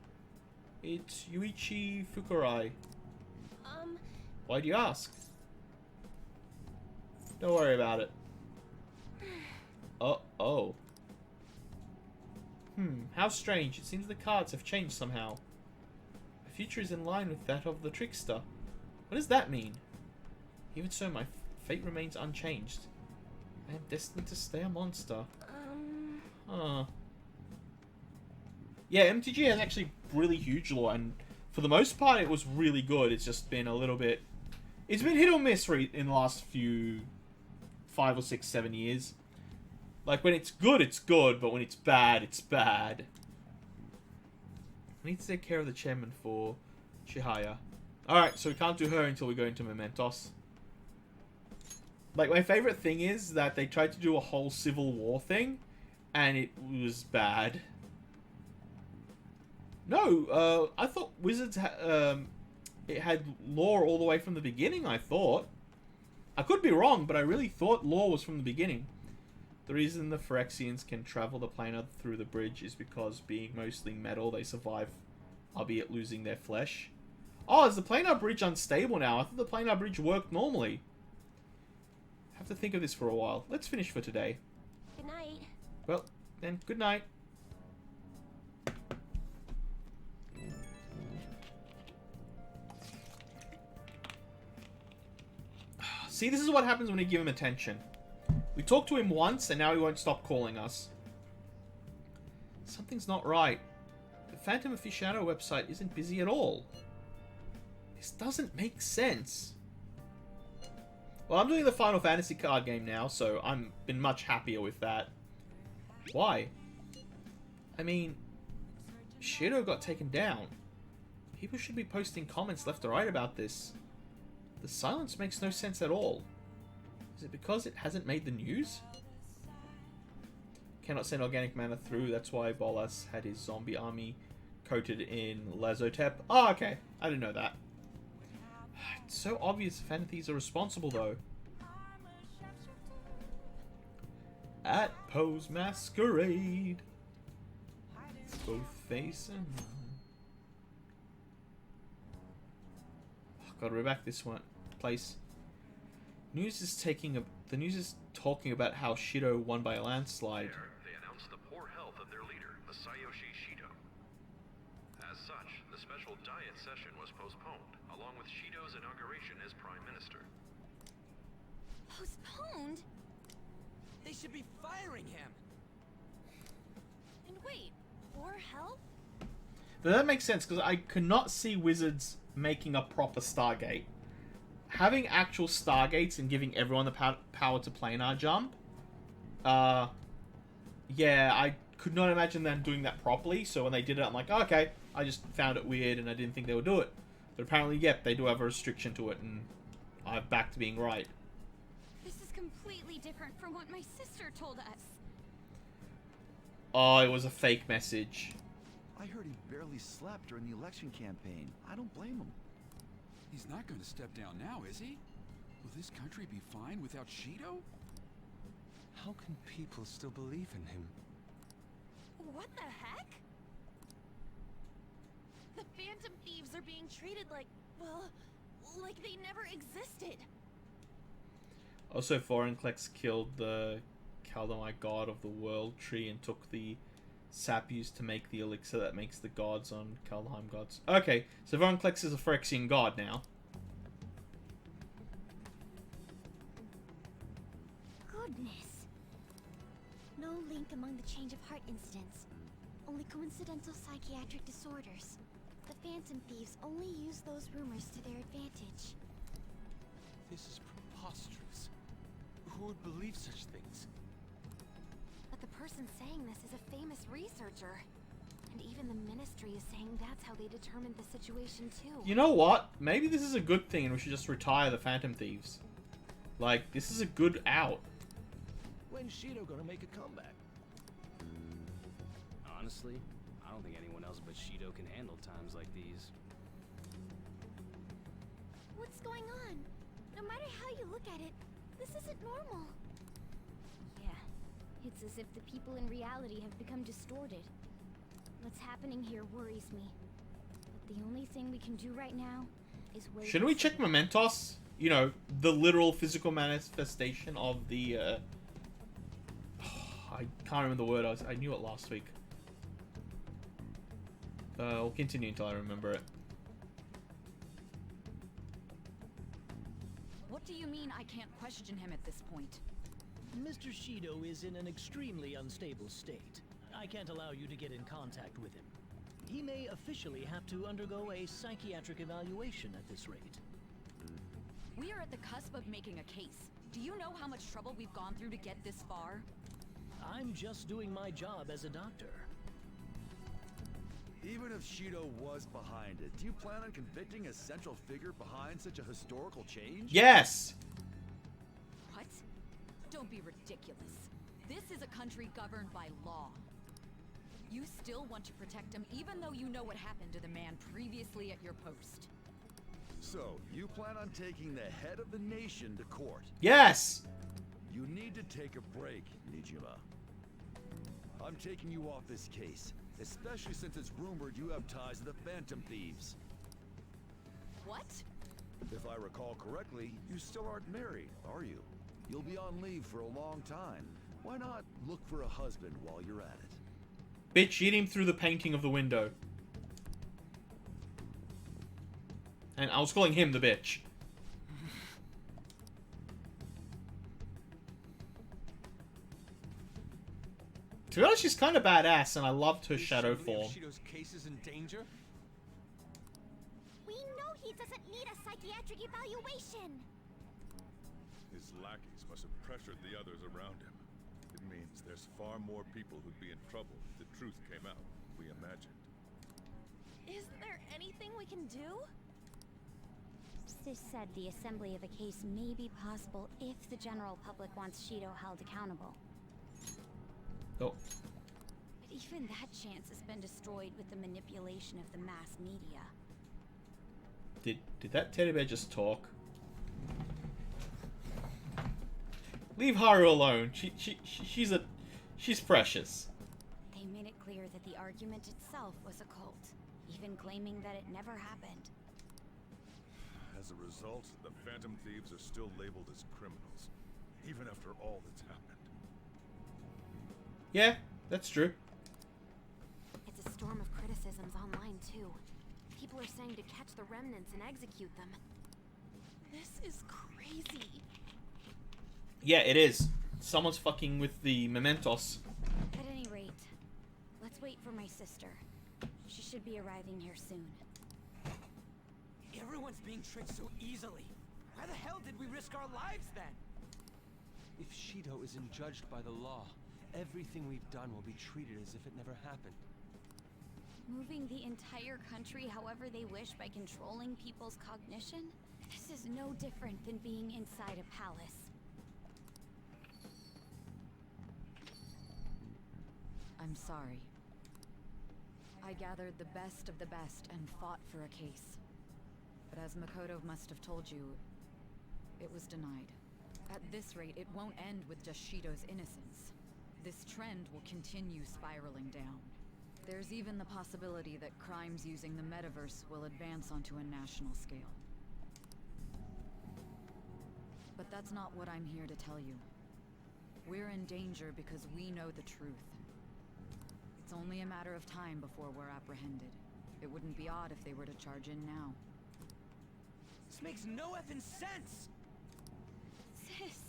A: It's Yuichi Fukurai. Why do you ask? Don't worry about it. Oh. How strange. It seems the cards have changed somehow. The future is in line with that of the trickster. What does that mean? Even so, my fate remains unchanged. I am destined to stay a monster. Huh. Yeah, MTG has actually really huge lore, and for the most part, it was really good. It's just been a little bit... It's been hit or miss in the last few... 5 or 6, 7 years. Like, when it's good, but when it's bad, it's bad. I need to take care of the chairman for Chihaya. Alright, so we can't do her until we go into Mementos. Like, my favorite thing is that they tried to do a whole Civil War thing, and it was bad. No, I thought Wizards it had lore all the way from the beginning, I thought. I could be wrong, but I really thought lore was from the beginning. The reason the Phyrexians can travel the planar through the bridge is because, being mostly metal, they survive, albeit losing their flesh. Oh, is the planar bridge unstable now? I thought the planar bridge worked normally. I have to think of this for a while. Let's finish for today.
C: Good night.
A: Well, then, good night. See, this is what happens when you give him attention. We talked to him once, and now he won't stop calling us. Something's not right. The Phantom Aficionado website isn't busy at all. This doesn't make sense. Well, I'm doing the Final Fantasy card game now, so I've been much happier with that. Why? I mean, Shido got taken down. People should be posting comments left or right about this. The silence makes no sense at all. Is it because it hasn't made the news? Cannot send organic mana through, that's why Bolas had his zombie army coated in Lazotep. Oh, okay. I didn't know that. It's so obvious the Phantom Thieves are responsible, though. At Poe's Masquerade. Both face and... Oh, gotta go back this one. Place. The news is talking about how Shido won by a landslide.
H: They announced the poor health of their leader, Masayoshi Shido. As such, the special diet session was postponed, along with Shido's inauguration as Prime Minister.
C: Postponed?
E: They should be firing him.
C: And wait, poor health?
A: That makes sense, because I could not see Wizards making a proper Stargate. Having actual Stargates and giving everyone the power to planar jump, yeah, I could not imagine them doing that properly, so when they did it, I'm like, oh, okay, I just found it weird and I didn't think they would do it. But apparently, yep, they do have a restriction to it, and I'm back to being right.
C: This is completely different from what my sister told us.
A: Oh, it was a fake message.
I: I heard he barely slept during the election campaign. I don't blame him.
J: He's not going to step down now, is he? Will this country be fine without Shido?
D: How can people still believe in him?
C: What the heck? The Phantom Thieves are being treated like, well, like they never existed.
A: Also, Vorinclex killed the Kaldamite god of the world tree and took the sap used to make the elixir that makes the gods on Kaldheim gods. Okay, so Vorinclex is a Phyrexian god now.
C: Goodness. No link among the change of heart incidents. Only coincidental psychiatric disorders. The Phantom Thieves only use those rumors to their advantage.
D: This is preposterous. Who would believe such things?
C: But the person saying this is a famous researcher. And even the Ministry is saying that's how they determined the situation too.
A: You know what? Maybe this is a good thing and we should just retire the Phantom Thieves. Like, this is a good out.
K: When's Shido gonna make a comeback?
L: Honestly, I don't think anyone else but Shido can handle times like these.
C: What's going on? No matter how you look at it, this isn't normal. Yeah, it's as if the people in reality have become distorted. What's happening here worries me. But the only thing we can do right now is wait.
A: Shouldn't we check Mementos? You know, the literal physical manifestation of the, I can't remember the word. I knew it last week. I'll continue until I remember it.
M: What do you mean I can't question him at this point?
N: Mr. Shido is in an extremely unstable state. I can't allow you to get in contact with him. He may officially have to undergo a psychiatric evaluation at this rate.
M: We are at the cusp of making a case. Do you know how much trouble we've gone through to get this far?
N: I'm just doing my job as a doctor.
I: Even if Shido was behind it, do you plan on convicting a central figure behind such a historical change?
A: Yes!
M: What? Don't be ridiculous. This is a country governed by law. You still want to protect him even though you know what happened to the man previously at your post.
I: So, you plan on taking the head of the nation to court?
A: Yes!
I: You need to take a break, Nijima. I'm taking you off this case, especially since it's rumored you have ties to the Phantom Thieves.
M: What?
I: If I recall correctly, you still aren't married, are you? You'll be on leave for a long time. Why not look for a husband while you're at it?
A: Bitch, eat him through the painting of the window. And I was calling him the bitch. To be honest, she's kind of badass, and I loved her shadow form.
D: Shido's case is in danger?
C: We know he doesn't need a psychiatric evaluation.
B: His lackeys must have pressured the others around him. It means there's far more people who'd be in trouble if the truth came out, we imagined.
C: Is there anything we can do? Sis said the assembly of a case may be possible if the general public wants Shido held accountable.
A: Oh.
C: But even that chance has been destroyed with the manipulation of the mass media.
A: Did that teddy bear just talk? Leave Haru alone. She's precious.
C: They made it clear that the argument itself was a cult, even claiming that it never happened.
B: As a result, the Phantom Thieves are still labeled as criminals, even after all that's happened.
A: Yeah, that's true.
C: It's a storm of criticisms online, too. People are saying to catch the remnants and execute them. This is crazy.
A: Yeah, it is. Someone's fucking with the mementos.
C: At any rate, let's wait for my sister. She should be arriving here soon.
E: Everyone's being tricked so easily. Why the hell did we risk our lives then?
D: If Shido isn't judged by the law, everything we've done will be treated as if it never happened.
C: Moving the entire country however they wish by controlling people's cognition? This is no different than being inside a palace.
M: I'm sorry. I gathered the best of the best and fought for a case. But as Makoto must have told you, it was denied. At this rate, it won't end with just Shido's innocence. This trend will continue spiraling down. There's even the possibility that crimes using the metaverse will advance onto a national scale. But that's not what I'm here to tell you. We're in danger because we know the truth. It's only a matter of time before we're apprehended. It wouldn't be odd if they were to charge in now.
E: This makes no effing sense!
C: Sis!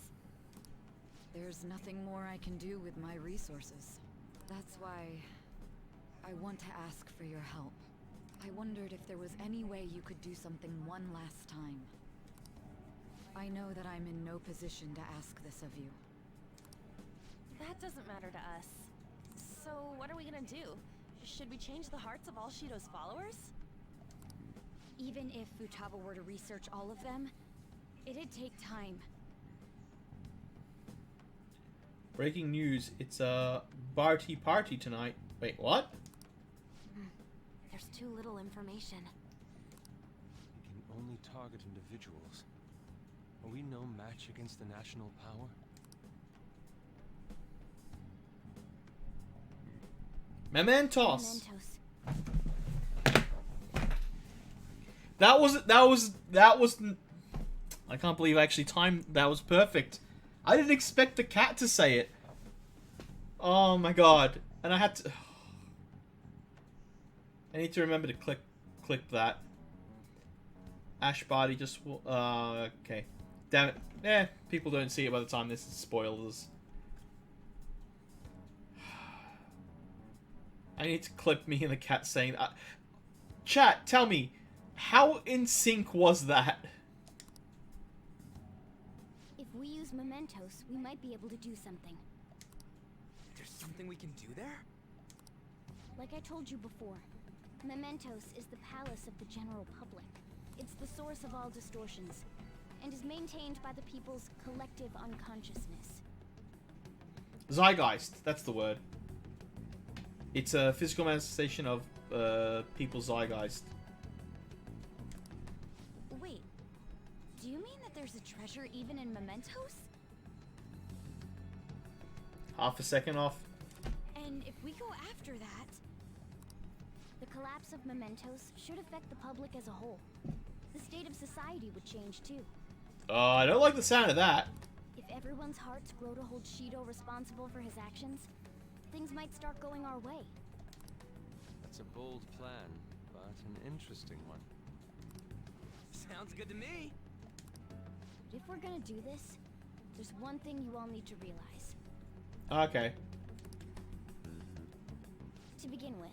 M: There's nothing more I can do with my resources. That's why I want to ask for your help. I wondered if there was any way you could do something one last time. I know that I'm in no position to ask this of you.
O: That doesn't matter to us. So what are we gonna do? Should we change the hearts of all Shido's followers?
C: Even if Futaba were to research all of them, it'd take time.
A: Breaking news, it's a Barty party tonight. Wait, what?
C: There's too little information.
D: We can only target individuals. Are we no match against the national power?
A: Mementos.
C: Mementos.
A: That was. I can't believe I actually timed. That was perfect. I didn't expect the cat to say it. Oh my god. And I had to... I need to remember to click that. Ash body just... okay. Damn it. Eh, people don't see it by the time this is spoilers. I need to clip me and the cat saying that. Chat, tell me, how in sync was that?
C: If we use mementos, we might be able to do something.
E: There's something we can do there?
C: Like I told you before, mementos is the palace of the general public. It's the source of all distortions, and is maintained by the people's collective unconsciousness.
A: Zeitgeist, that's the word. It's a physical manifestation of people's zeitgeist.
C: Wait, do you mean that there's a treasure even in mementos?
A: Half a second off.
C: And if we go after that, the collapse of mementos should affect the public as a whole. The state of society would change too.
A: I don't like the sound of that.
C: If everyone's hearts grow to hold Shido responsible for his actions, things might start going our way.
D: That's a bold plan, but an interesting one.
E: Sounds good to me.
C: But if we're gonna do this, there's one thing you all need to realize.
A: Okay.
C: To begin with,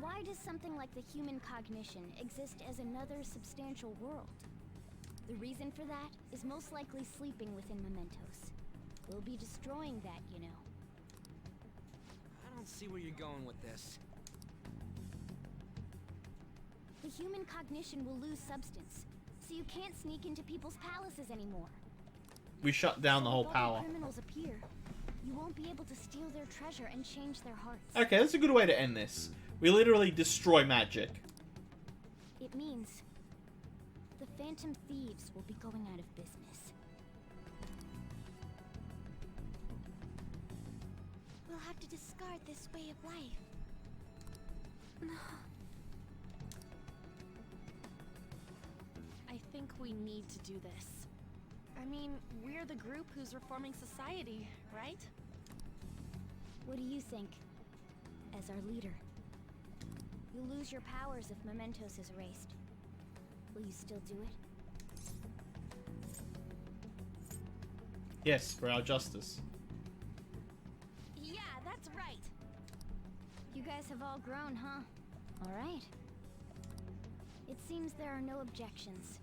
C: why does something like the human cognition exist as another substantial world? The reason for that is most likely sleeping within mementos. We'll be destroying that, you know.
E: I don't see where you're going with this.
C: The human cognition will lose substance, so you can't sneak into people's palaces anymore.
A: We shut down the whole
C: If
A: power.
C: other criminals appear, you won't be able to steal their treasure and change their hearts.
A: Okay, that's a good way to end this. We literally destroy magic.
C: It means the Phantom Thieves will be going out of business. We'll have to discard this way of life.
O: I think we need to do this. I mean, we're the group who's reforming society, right?
C: What do you think, as our leader? You'll lose your powers if mementos is erased. Will you still do it?
A: Yes, for our justice.
C: Yeah, that's right. You guys have all grown, huh? All right. It seems there are no objections.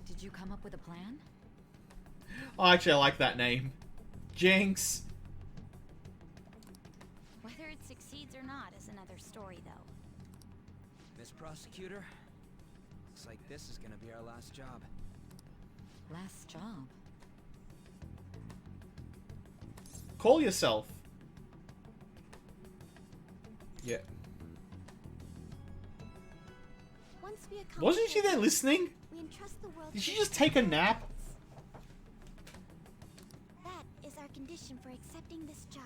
M: Did you come up with a plan?
A: Oh, actually, I like that name. Jinx.
C: Whether it succeeds or not is another story, though.
E: Miss Prosecutor, looks like this is gonna be our last job.
M: Last job?
A: Call yourself. Yeah.
C: Once we accomplish
A: Wasn't she there listening?
C: we entrust the world
A: Did she
C: to
A: just take a nap?
C: That is our condition for accepting this job.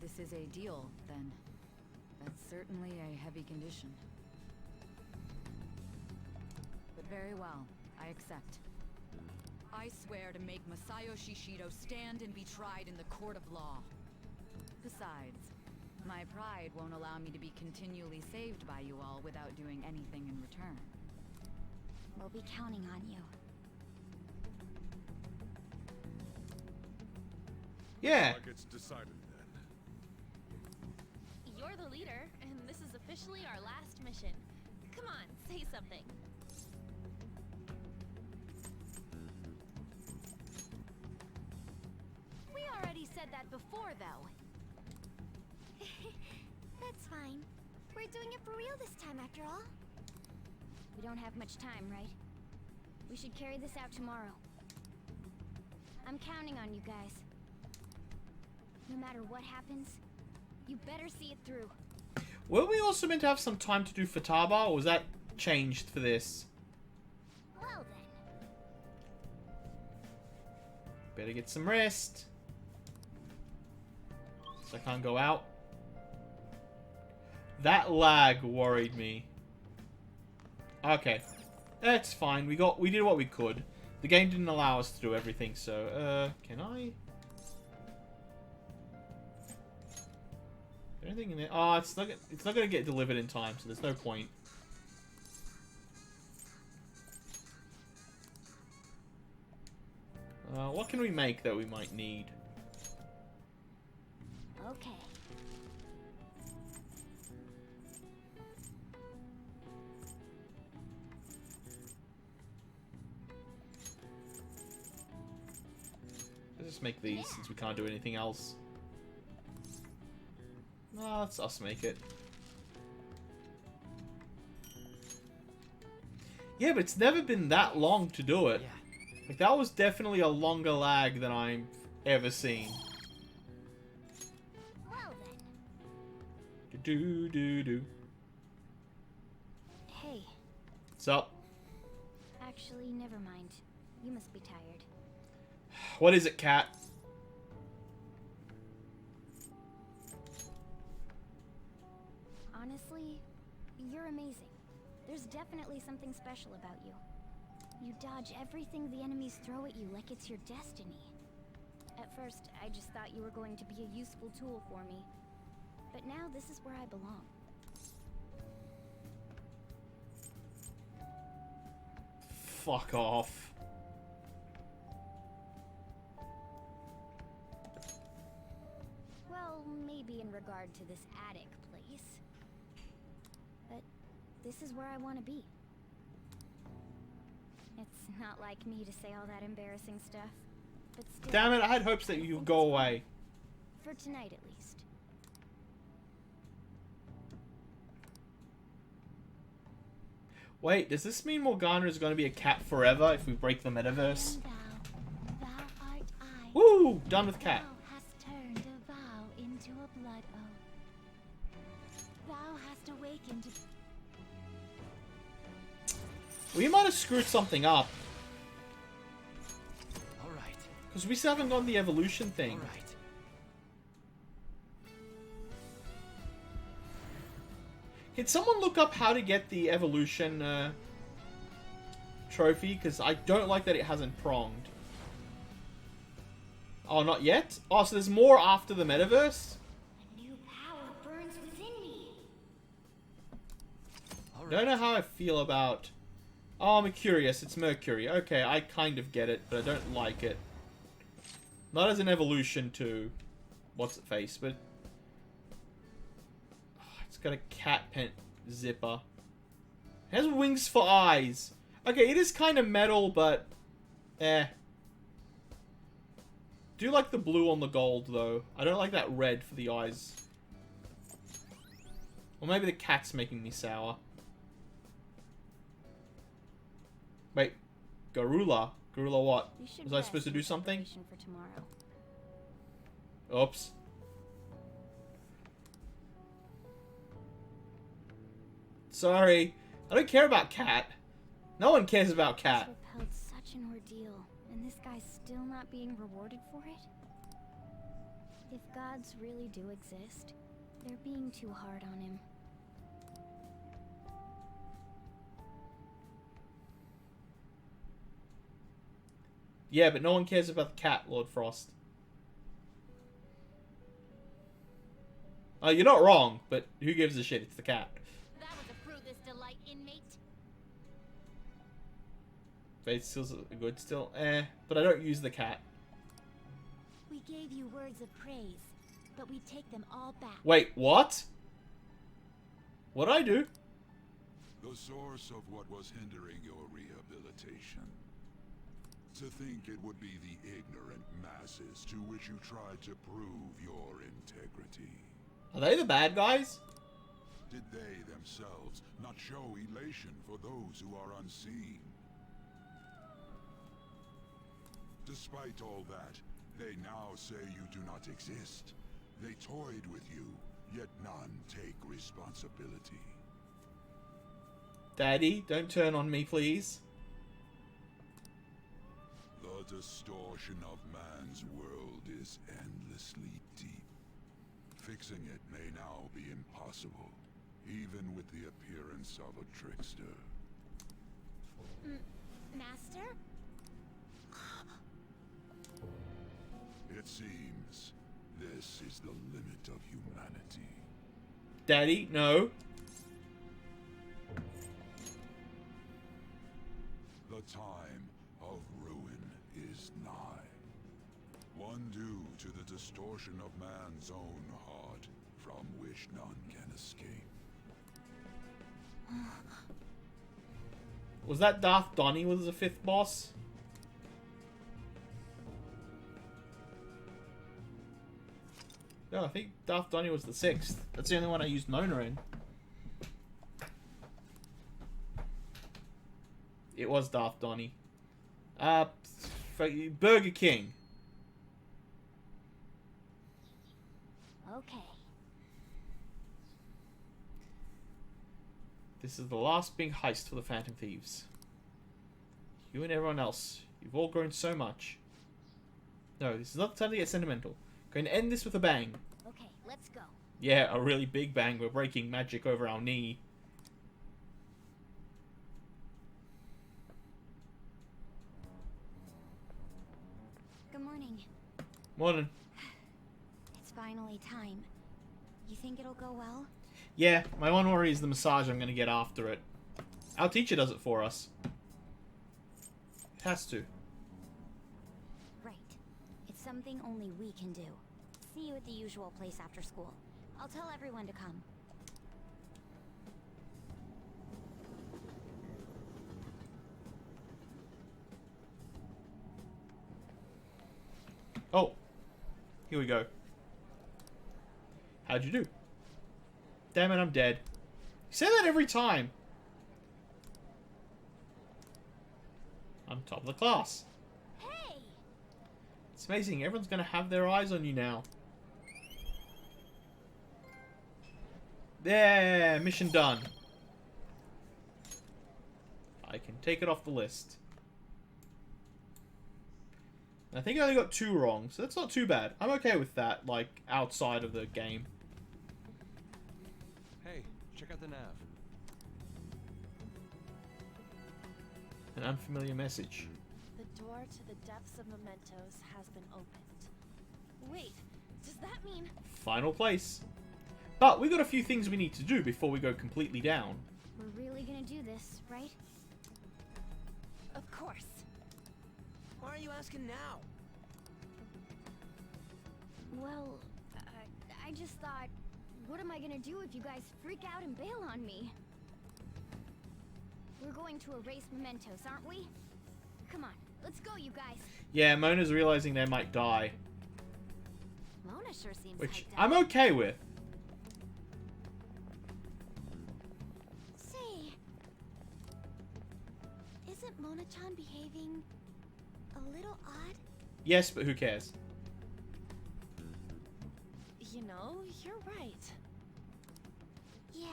M: This is a deal, then. That's certainly a heavy condition. But very well, I accept. I swear to make Masayoshi Shido stand and be tried in the court of law. Besides, my pride won't allow me to be continually saved by you all without doing anything in return.
C: We'll be counting on you.
A: Yeah.
B: Like it's decided then.
O: You're the leader, and this is officially our last mission. Come on, say something.
C: We already said that before, though. That's fine. We're doing it for real this time, after all. We don't have much time, right? We should carry this out tomorrow. I'm counting on you guys. No matter what happens, you better see it through.
A: Were we also meant to have some time to do Futaba, or was that changed for this?
C: Well then.
A: Better get some rest. So I can't go out. That lag worried me. Okay. That's fine. We did what we could. The game didn't allow us to do everything, so, can I? Anything in there? Oh, it's not gonna get delivered in time, so there's no point. What can we make that we might need?
C: Okay.
A: Let's just make these since we can't do anything else. No, let's us make it. Yeah, but it's never been that long to do it. Like, that was definitely a longer lag than I've ever seen.
C: Well then.
A: Do.
C: Hey.
A: What's up?
C: Actually, never mind. You must be tired.
A: What is it, Cat?
C: Honestly, you're amazing. There's definitely something special about you. You dodge everything the enemies throw at you like it's your destiny. At first, I just thought you were going to be a useful tool for me. But now this is where I belong.
A: Fuck off.
C: Well, maybe in regard to this attic place. But this is where I want to be. It's not like me to say all that embarrassing stuff, but still...
A: Damn it, I had hopes that you'd go away.
C: For tonight, at least.
A: Wait, does this mean Morgana is going to be a cat forever if we break the metaverse?
C: Thou art I.
A: Woo! Done with cat.
C: Thou hast turned a vow into a blood oath. Thou hast awakened...
A: We might have screwed something up.
D: Alright.
A: Because we still haven't gotten the evolution thing.
D: Alright.
A: Can someone look up how to get the evolution trophy? Because I don't like that it hasn't pronged. Oh, not yet? Oh, so there's more after the metaverse?
C: A new power burns within me.
A: Don't know how I feel about... Oh, I'm curious. It's Mercury. Okay, I kind of get it, but I don't like it. Not as an evolution to... What's it face, but... Oh, it's got a cat pen zipper. It has wings for eyes. Okay, it is kind of metal, but... Eh. Do like the blue on the gold, though. I don't like that red for the eyes. Or maybe the cat's making me sour. Wait, Garula? Garula what? Was I supposed to do something?
C: For tomorrow.
A: Oops. Sorry. I don't care about Cat. No one cares about Cat.
C: I've upheld such an ordeal, and this guy's still not being rewarded for it? If gods really do exist, they're being too hard on him.
A: Yeah, but no one cares about the cat, Lord Frost. You're not wrong, but who gives a shit? It's the cat.
C: That was a fruitless delight, inmate.
A: Fate's still good still. But I don't use the cat.
C: We gave you words of praise, but we take them all back.
A: Wait, what? What'd I do?
B: The source of what was hindering your rehabilitation. To think it would be the ignorant masses to which you tried to prove your integrity.
A: Are they the bad guys?
B: Did they themselves not show elation for those who are unseen? Despite all that, they now say you do not exist. They toyed with you, yet none take responsibility.
A: Daddy, don't turn on me, please.
B: The distortion of man's world is endlessly deep. Fixing it may now be impossible, even with the appearance of a trickster.
C: Master?
B: This is the limit of humanity.
A: Daddy, no.
B: The time of ruin is nigh. One due to the distortion of man's own heart, from which none can escape.
A: Was that Darth Donnie was the 5th boss? No, I think Darth Donnie was the 6th. That's the only one I used Mona in. It was Darth Donnie. Burger King.
C: Okay.
A: This is the last big heist for the Phantom Thieves. You and everyone else, you've all grown so much. No, this is not the time to get sentimental. Going to end this with a bang.
C: Okay, let's go.
A: Yeah, a really big bang. We're breaking magic over our knee.
C: Good morning.
A: Morning.
C: It's finally time. You think it'll go well?
A: Yeah, my one worry is the massage I'm going to get after it. Our teacher does it for us. It has to.
C: Right. It's something only we can do. See you at the usual place after school. I'll tell everyone to come.
A: Oh. Here we go. How'd you do? Damn it, I'm dead. You say that every time. I'm top of the class.
C: Hey!
A: It's amazing. Everyone's going to have their eyes on you now. There, mission done. I can take it off the list. I think I only got 2 wrong, so that's not too bad. I'm okay with that, like, outside of the game.
D: Hey, check out the nav.
A: An unfamiliar message.
O: The door to the depths of mementos has been opened. Wait, does that mean...
A: Final place. But we got a few things we need to do before we go completely down.
C: We're really gonna do this, right?
O: Of course.
E: Why are you asking now?
C: Well, I just thought, what am I gonna do if you guys freak out and bail on me? We're going to erase mementos, aren't we? Come on, let's go, you guys.
A: Yeah, Mona's realizing they might die.
C: Mona sure seems
A: Which
C: hyped up.
A: I'm okay with.
C: Say, isn't Mona-chan behaving a little odd?
A: Yes, but who cares?
O: You know, you're right.
C: Yeah.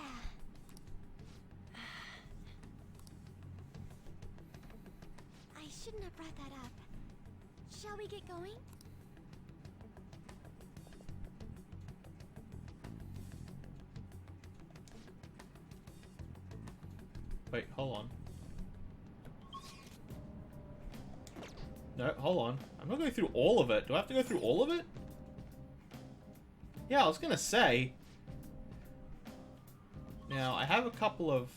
C: I shouldn't have brought that up. Shall we get going?
A: Wait, hold on. No, hold on. I'm not going through all of it. Do I have to go through all of it? Yeah, I was going to say. Now, I have a couple of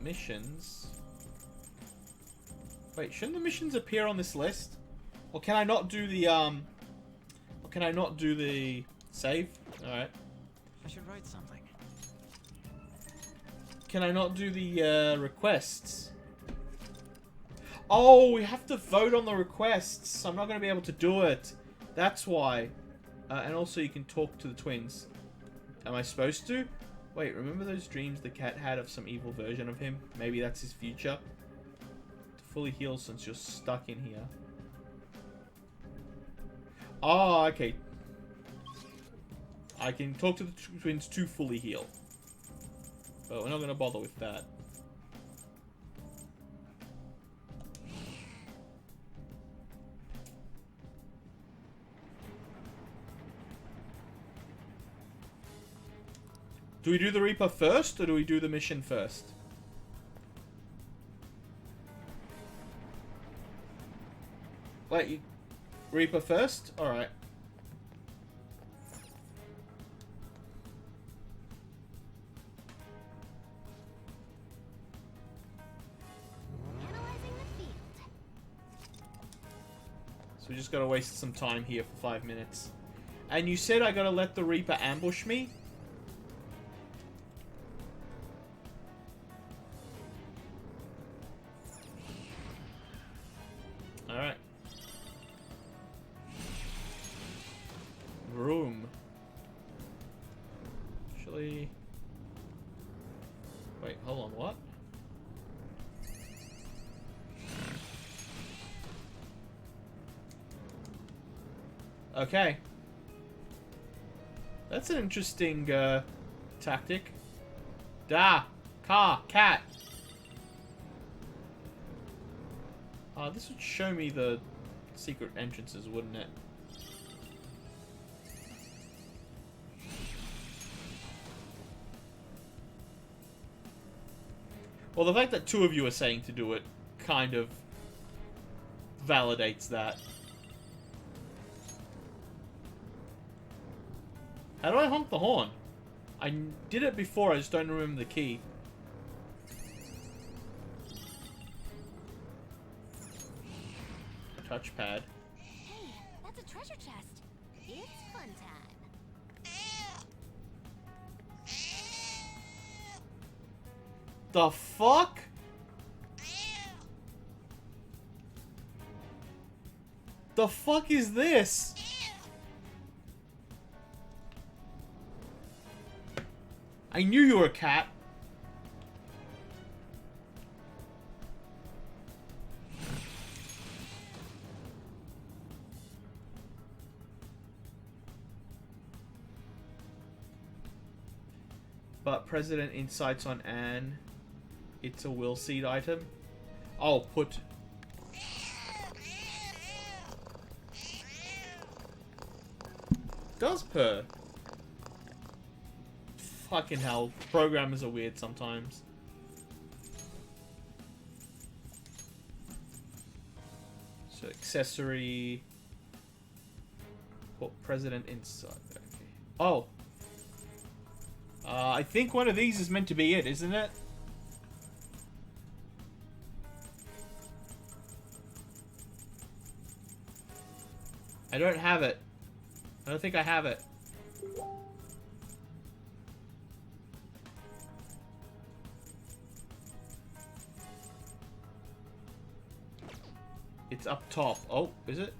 A: missions. Wait, shouldn't the missions appear on this list? Or can I not do the, Or can I not do the save? Alright.
G: I should write something.
A: Can I not do the, requests? Oh, we have to vote on the requests. I'm not going to be able to do it. That's why. And also you can talk to the twins. Am I supposed to? Wait, remember those dreams the cat had of some evil version of him? Maybe that's his future? To fully heal since you're stuck in here. Oh, okay. I can talk to the twins to fully heal. But we're not going to bother with that. Do we do the Reaper first, or do we do the mission first? Wait, Reaper first? Alright. So we just gotta waste some time here for 5 minutes. And you said I gotta let the Reaper ambush me? Alright. Room. Actually... Wait, hold on, what? Okay. That's an interesting, tactic. Cat. This would show me the secret entrances, wouldn't it? Well, the fact that 2 of you are saying to do it kind of validates that. How do I honk the horn? I did it before, I just don't remember the key. Touchpad.
C: Hey, that's a treasure chest. It's fun time.
A: The fuck? The fuck is this? I knew you were a cat. But President insights on Anne. It's a will seed item. Oh, put... Does purr. Fucking hell. Programmers are weird sometimes. So, accessory... Put President inside. Okay. Oh. I think one of these is meant to be it, isn't it? I don't have it. I don't think I have it. It's up top. Oh, is it?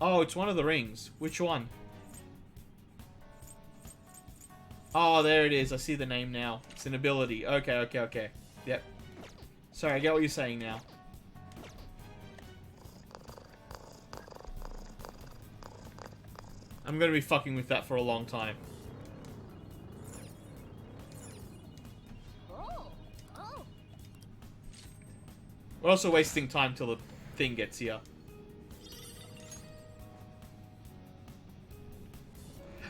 A: Oh, it's one of the rings. Which one? Oh, there it is. I see the name now. It's an ability. Okay, okay, okay. Yep. Sorry, I get what you're saying now. I'm gonna be fucking with that for a long time. We're also wasting time till the thing gets here.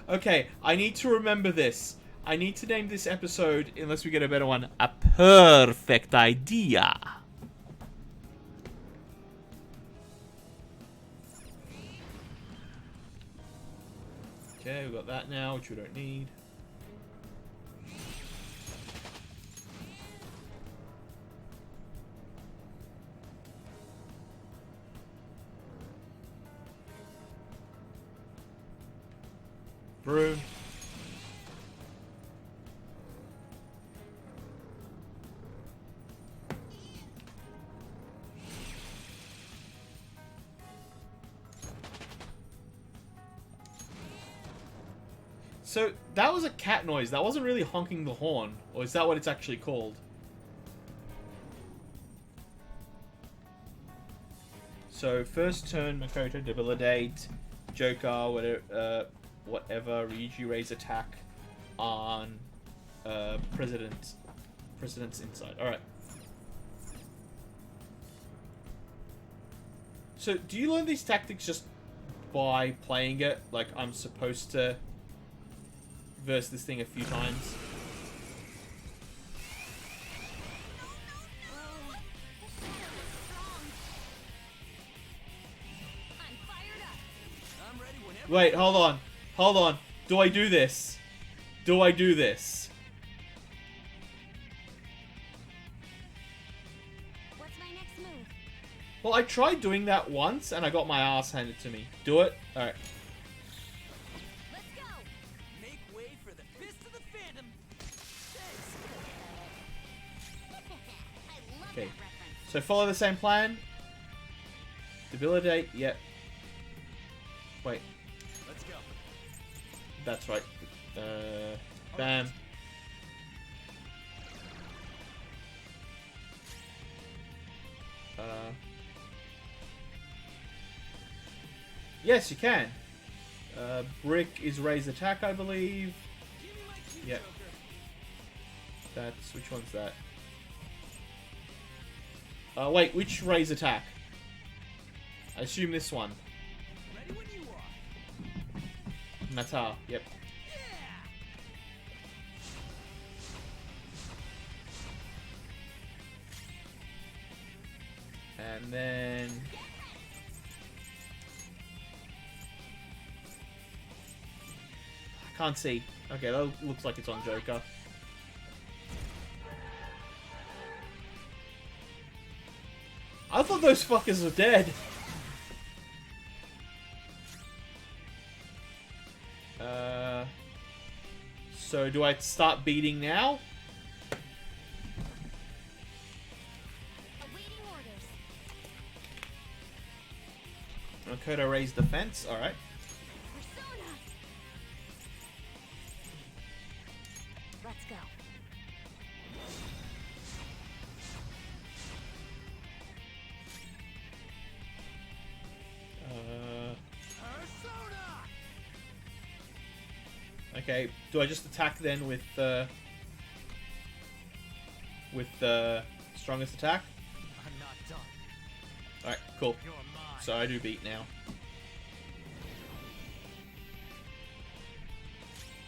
A: Okay, I need to remember this. I need to name this episode, unless we get a better one, A Perfect Idea. Okay, we've got that now, which we don't need. Broom. So, that was a cat noise. That wasn't really honking the horn. Or is that what it's actually called? So, first turn, Makoto debilitate, Joker, whatever, Ryuji raise attack on President's inside. Alright. So, do you learn these tactics just by playing it? Like, I'm supposed to verse this thing a few times? Wait, hold on. Hold on. Do I do this? Do I do this?
C: What's my next move?
A: Well, I tried doing that once, and I got my ass handed to me. Do it? Alright.
C: Let's go.
E: Make way for the fist of the Phantom.
C: I love
A: Okay.
C: that reference.
A: So follow the same plan. Debilitate, yep. Wait.
I: Let's go.
A: That's right. Bam. Yes, you can. Brick is raised attack, I believe. Yep. That's... which one's that? Wait, which raise attack? I assume this one.
E: Ready when you are.
A: Matar, yep. And then... I can't see. Okay, that looks like it's on Joker. I thought those fuckers were dead. So do I start beating now?
C: Awaiting orders.
A: Makoto raised defense, alright.
C: Persona. Let's go.
A: Okay, do I just attack then with strongest attack?
K: I'm not done.
A: Alright, cool.
K: You're mine.
A: So I do beat now.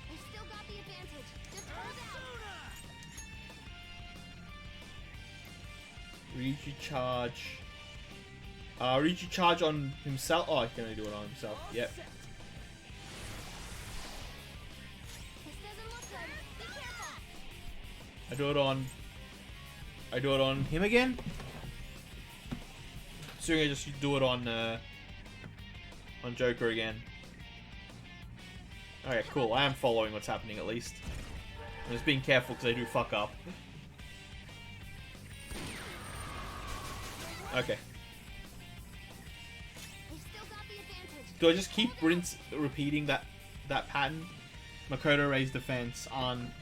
C: I still got the advantage. Just hold out.
A: Ryuji charge. Ryuji charge on himself. Oh, I can only do it on himself. Yep.
C: This doesn't look good. Be careful.
A: I do it on him again. So I just do it on Joker again. Okay, cool. I am following what's happening at least. I'm just being careful because I do fuck up. Okay.
C: I still got the advantage.
A: Do I just keep repeating that pattern? Makoto raised defense on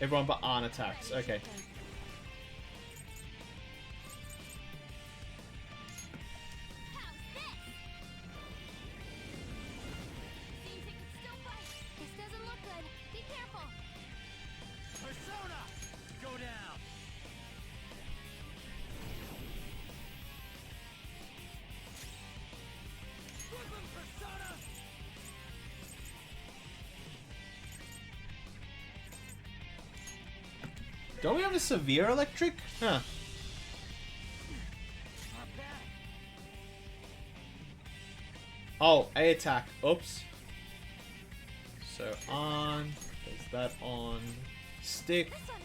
A: everyone but Arn attacks. Okay.
C: How's this? Seems it could still fight. This doesn't look good. Be careful.
K: Persona! Go down! Brooklyn Persona!
A: Don't we have a severe electric? Huh.
K: Not bad.
A: Oh, A attack. Oops. So on. Is that on stick?
C: This one.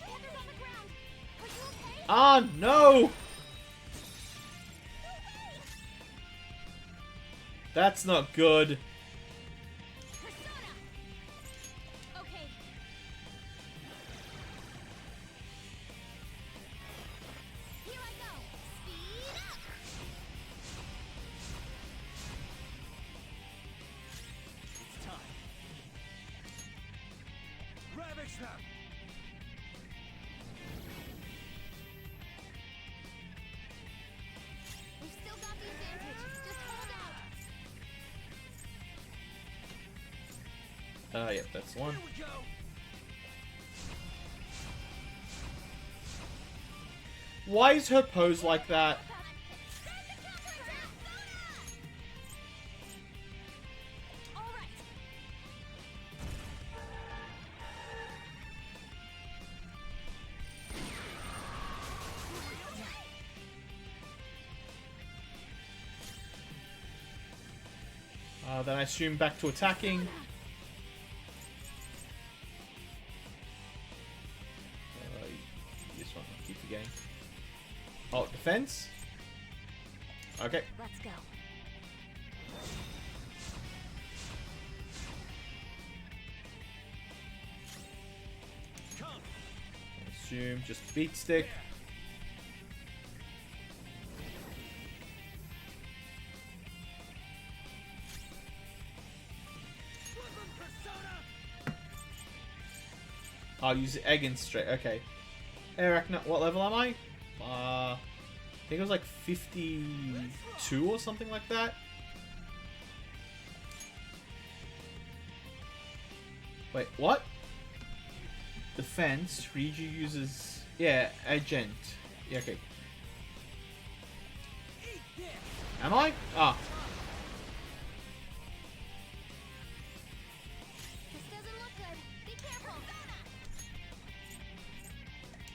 C: Walker's on the ground. Are you okay?
A: Ah, no! That's not good.
C: Persona. Okay. Here I go. Speed up.
I: It's time. Ravage them!
C: We've still got the advantage. Just hold out.
A: Yep, that's one.
K: Here we go!
A: Why is her pose like that?
C: All right.
A: Then I assume back to attacking. This one, I keep forgetting. Oh, defense? Okay.
C: Let's go.
A: Assume just beat stick. I'll use the egg and straight. Okay. Eric, what level am I? I think it was like 52 or something like that. Wait, what? Defense. Riju uses... Yeah, agent. Yeah, okay. Am I? Ah.
C: This doesn't look good. Be careful.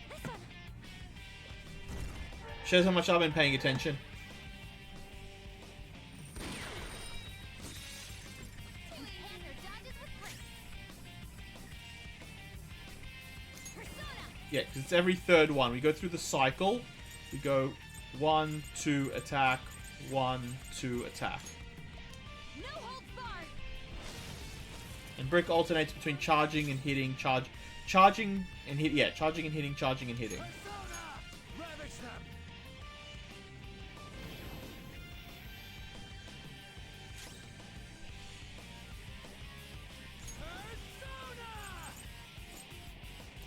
C: This one.
A: Shows how much I've been paying attention. Yeah, because it's every third one. We go through the cycle. We go 1, 2, attack, 1, 2, attack.
C: No holds barred.
A: And Brick alternates between charging and hitting, charging and hit. Yeah, charging and hitting, charging and hitting.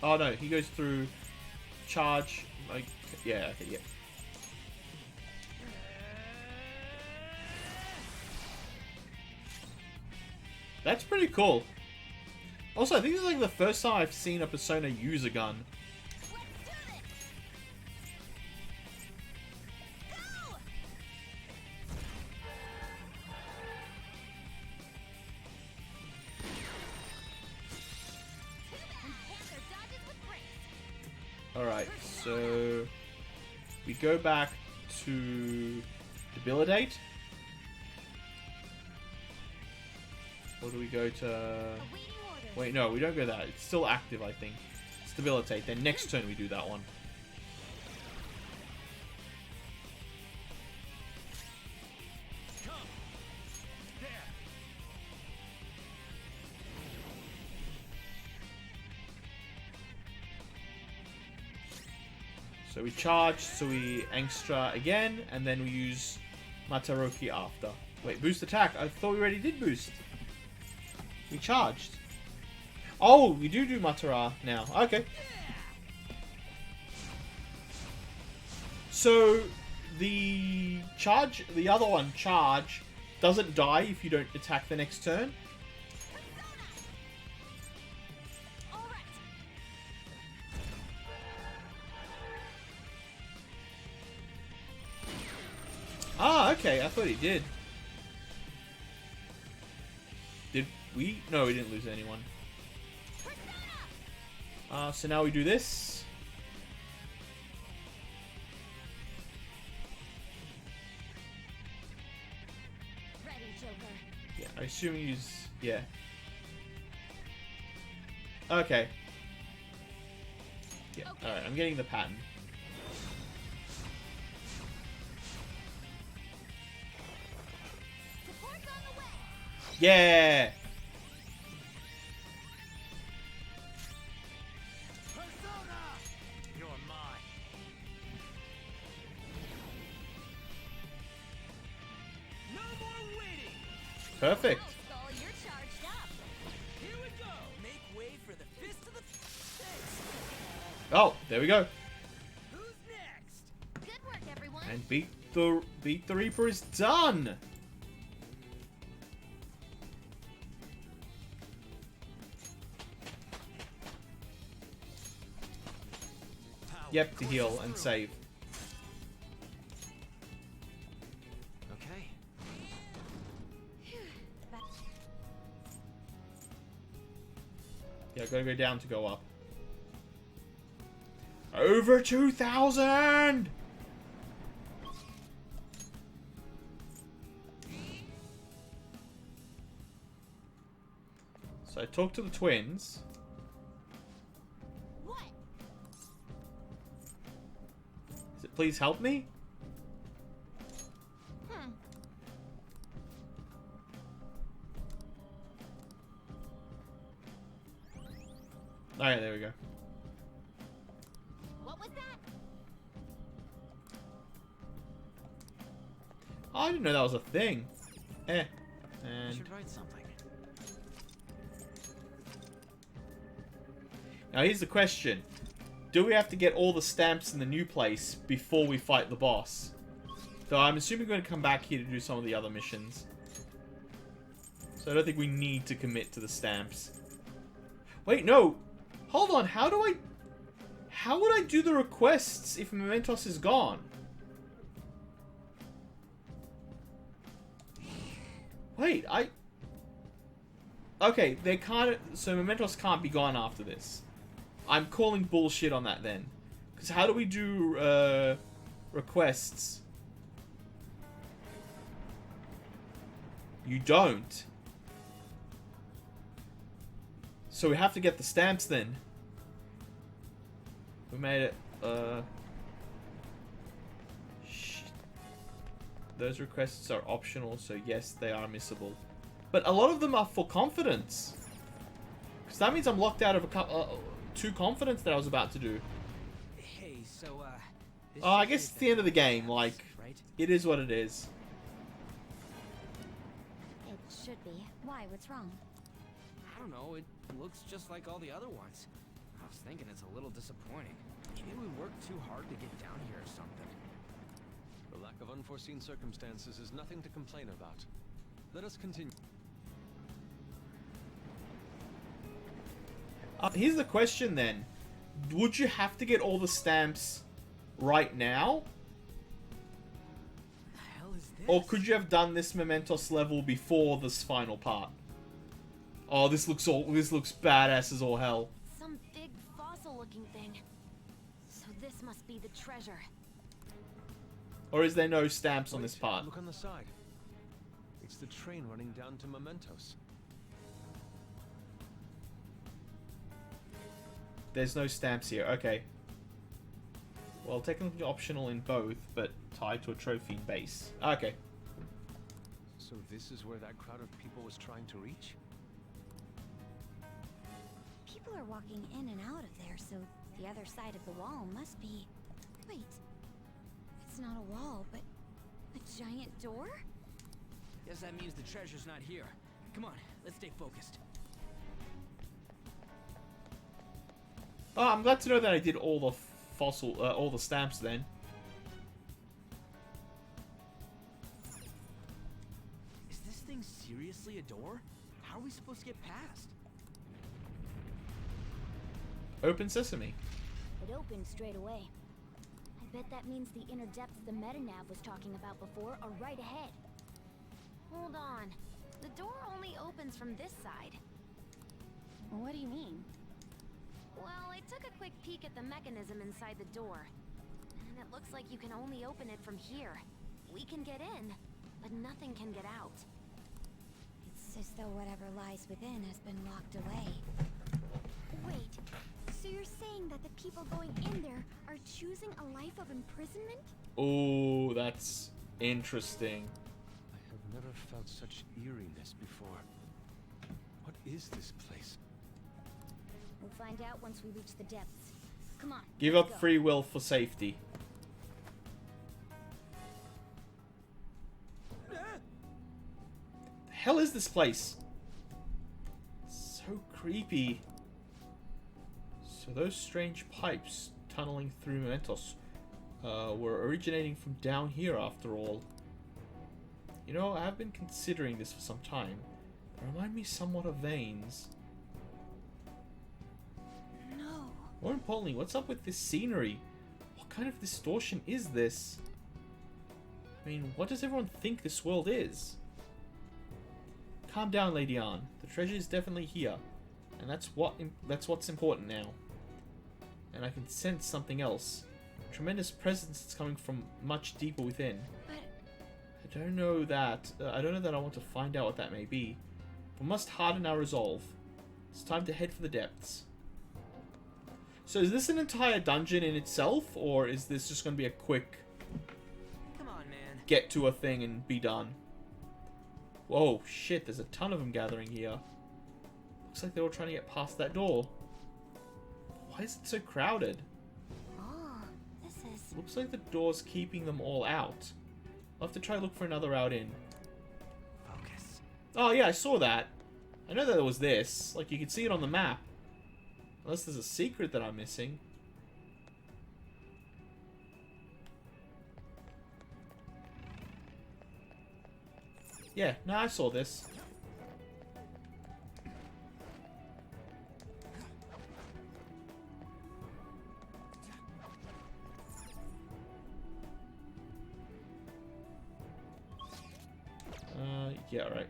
A: Oh no, he goes through charge, like, yeah, okay, yeah. That's pretty cool. Also, I think this is like the first time I've seen a Persona use a gun. Alright, so we go back to debilitate. Or do we go to... Wait, no, we don't go that. It's still active, I think. Stabilitate. Then next turn we do that one. So we charge, so we Angstra again, and then we use Mataroki after. Wait, boost attack. I thought we already did boost. We charged. Oh, we do Matara now. Okay. So the charge, the other one, charge, doesn't die if you don't attack the next turn. Ah, okay. I thought he did. Did we? No, we didn't lose anyone. So now we do this.
C: Ready, Joker.
A: Yeah, I assume you use... Yeah. Okay. Yeah, alright. I'm getting the pattern. Yeah!
K: Persona! You're mine. No more waiting.
A: Perfect.
C: Skull, you're charged up.
E: Here we go. Make way for the fist of the face.
A: Oh, there we go.
E: Who's next?
C: Good work, everyone.
A: And beat the Reaper is done. Yep, to heal and save.
D: Okay.
A: Yeah, gotta go down to go up. Over 2,000! So I talked to the twins.
C: What?
A: Is it please help me? Alright, there we go.
C: What was that?
A: Oh, I didn't know that was a thing.
G: I
A: And
G: should write something.
A: now here's the question. Do we have to get all the stamps in the new place before we fight the boss? Though I'm assuming we're going to come back here to do some of the other missions. So I don't think we need to commit to the stamps. Wait, no! Hold on, how would I do the requests if Mementos is gone? Wait, okay, they can't... So Mementos can't be gone after this. I'm calling bullshit on that then. Because how do we do, requests? You don't. So we have to get the stamps then. We made it, shit. Those requests are optional, so yes, they are missable. But a lot of them are for confidence. Because that means I'm locked out of a two confidence that I was about to do.
E: Hey, so, this
A: Oh, I guess it's the end of the game, like,
E: right?
A: it is what it is.
C: It should be. Why? What's wrong?
E: I don't know, it looks just like all the other ones. I was thinking it's a little disappointing. Maybe we worked too hard to get down here or something.
D: The lack of unforeseen circumstances is nothing to complain about. Let us continue.
A: Here's the question then. Would you have to get all the stamps right now?
E: The hell is this?
A: Or could you have done this Mementos level before this final part? Oh, this looks badass as all hell.
O: Some big fossil-looking thing. So this must be the treasure.
A: Or is there no stamps on this part?
D: Look on the side. It's the train running down to Mementos.
A: There's no stamps here. Okay. Well, technically optional in both, but tied to a trophy base. Okay.
D: So this is where that crowd of people was trying to reach?
C: People are walking in and out of there, so the other side of the wall must be... Wait. It's not a wall, but a giant door?
E: Guess that means the treasure's not here. Come on, let's stay focused.
A: Oh, I'm glad to know that I did all the all the stamps then.
E: Is this thing seriously a door? How are we supposed to get past?
A: Open sesame.
C: It opened straight away. I bet that means the inner depths the metanav was talking about before are right ahead.
O: Hold on. The door only opens from this side.
C: What do you mean?
O: Well, I took a quick peek at the mechanism inside the door. And it looks like you can only open it from here. We can get in, but nothing can get out.
C: It's as though whatever lies within has been locked away. Wait, so you're saying that the people going in there are choosing a life of imprisonment?
A: Oh, that's interesting.
D: I have never felt such eeriness before. What is this place?
C: We'll find out once we reach the depths. Come on.
A: Give
C: let's
A: up
C: go.
A: free will for safety. The hell is this place? So creepy. So those strange pipes tunneling through Mementos were originating from down here after all. You know, I have been considering this for some time. They remind me somewhat of veins.
C: No.
A: More importantly, what's up with this scenery? What kind of distortion is this? I mean, what does everyone think this world is? Calm down, Lady Anne. The treasure is definitely here. And that's what's important now. And I can sense something else. A tremendous presence that's coming from much deeper within.
C: But
A: I don't know that I want to find out what that may be. We must harden our resolve. It's time to head for the depths. So is this an entire dungeon in itself, or is this just going to be a quick
E: Come on, man.
A: get to a thing and be done? Whoa, shit, there's a ton of them gathering here. Looks like they're all trying to get past that door. Why is it so crowded?
O: Oh, this is...
A: Looks like the door's keeping them all out. I'll have to try to look for another route in.
E: Focus.
A: Oh yeah, I saw that. I know that there was this. Like, you could see it on the map. Unless there's a secret that I'm missing. Yeah, no, I saw this. Yeah, right.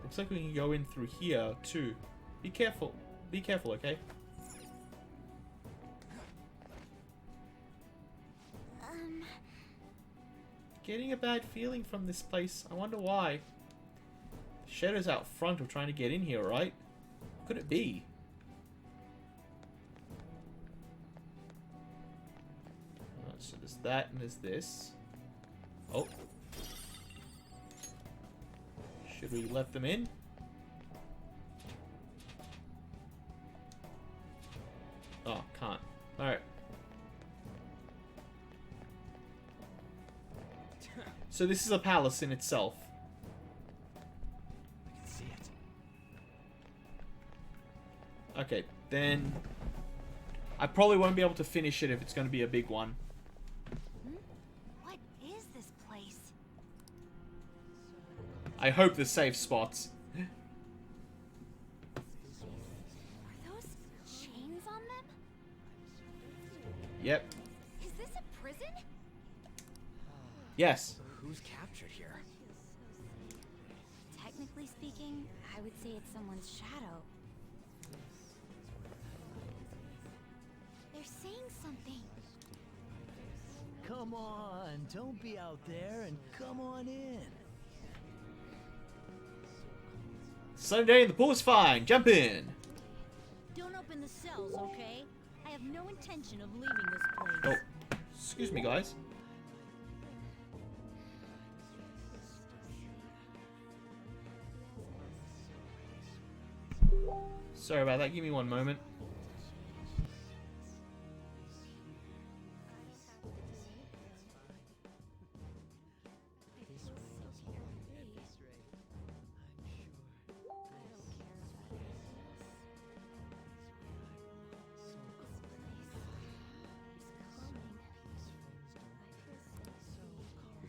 A: Looks like we can go in through here, too. Be careful. Be careful, okay? Getting a bad feeling from this place. I wonder why. The shadows out front are trying to get in here, right? What could it be? Alright, so there's that and there's this. Oh. Should we let them in? Oh, can't. Alright. So this is a palace in itself.
E: I can see it.
A: Okay, then... I probably won't be able to finish it if it's going to be a big one.
O: What is this place?
A: I hope there's safe spots.
O: Are those chains on them?
A: Yep.
O: Is this a prison?
A: Yes.
E: Who's captured here?
O: Technically speaking, I would say it's someone's shadow. They're saying something.
N: Come on, don't be out there and come on in.
A: Sunny day in the pool is fine. Jump in.
P: Don't open the cells, okay? I have no intention of leaving this place.
A: Oh, excuse me, guys. Sorry about that. Give me one moment.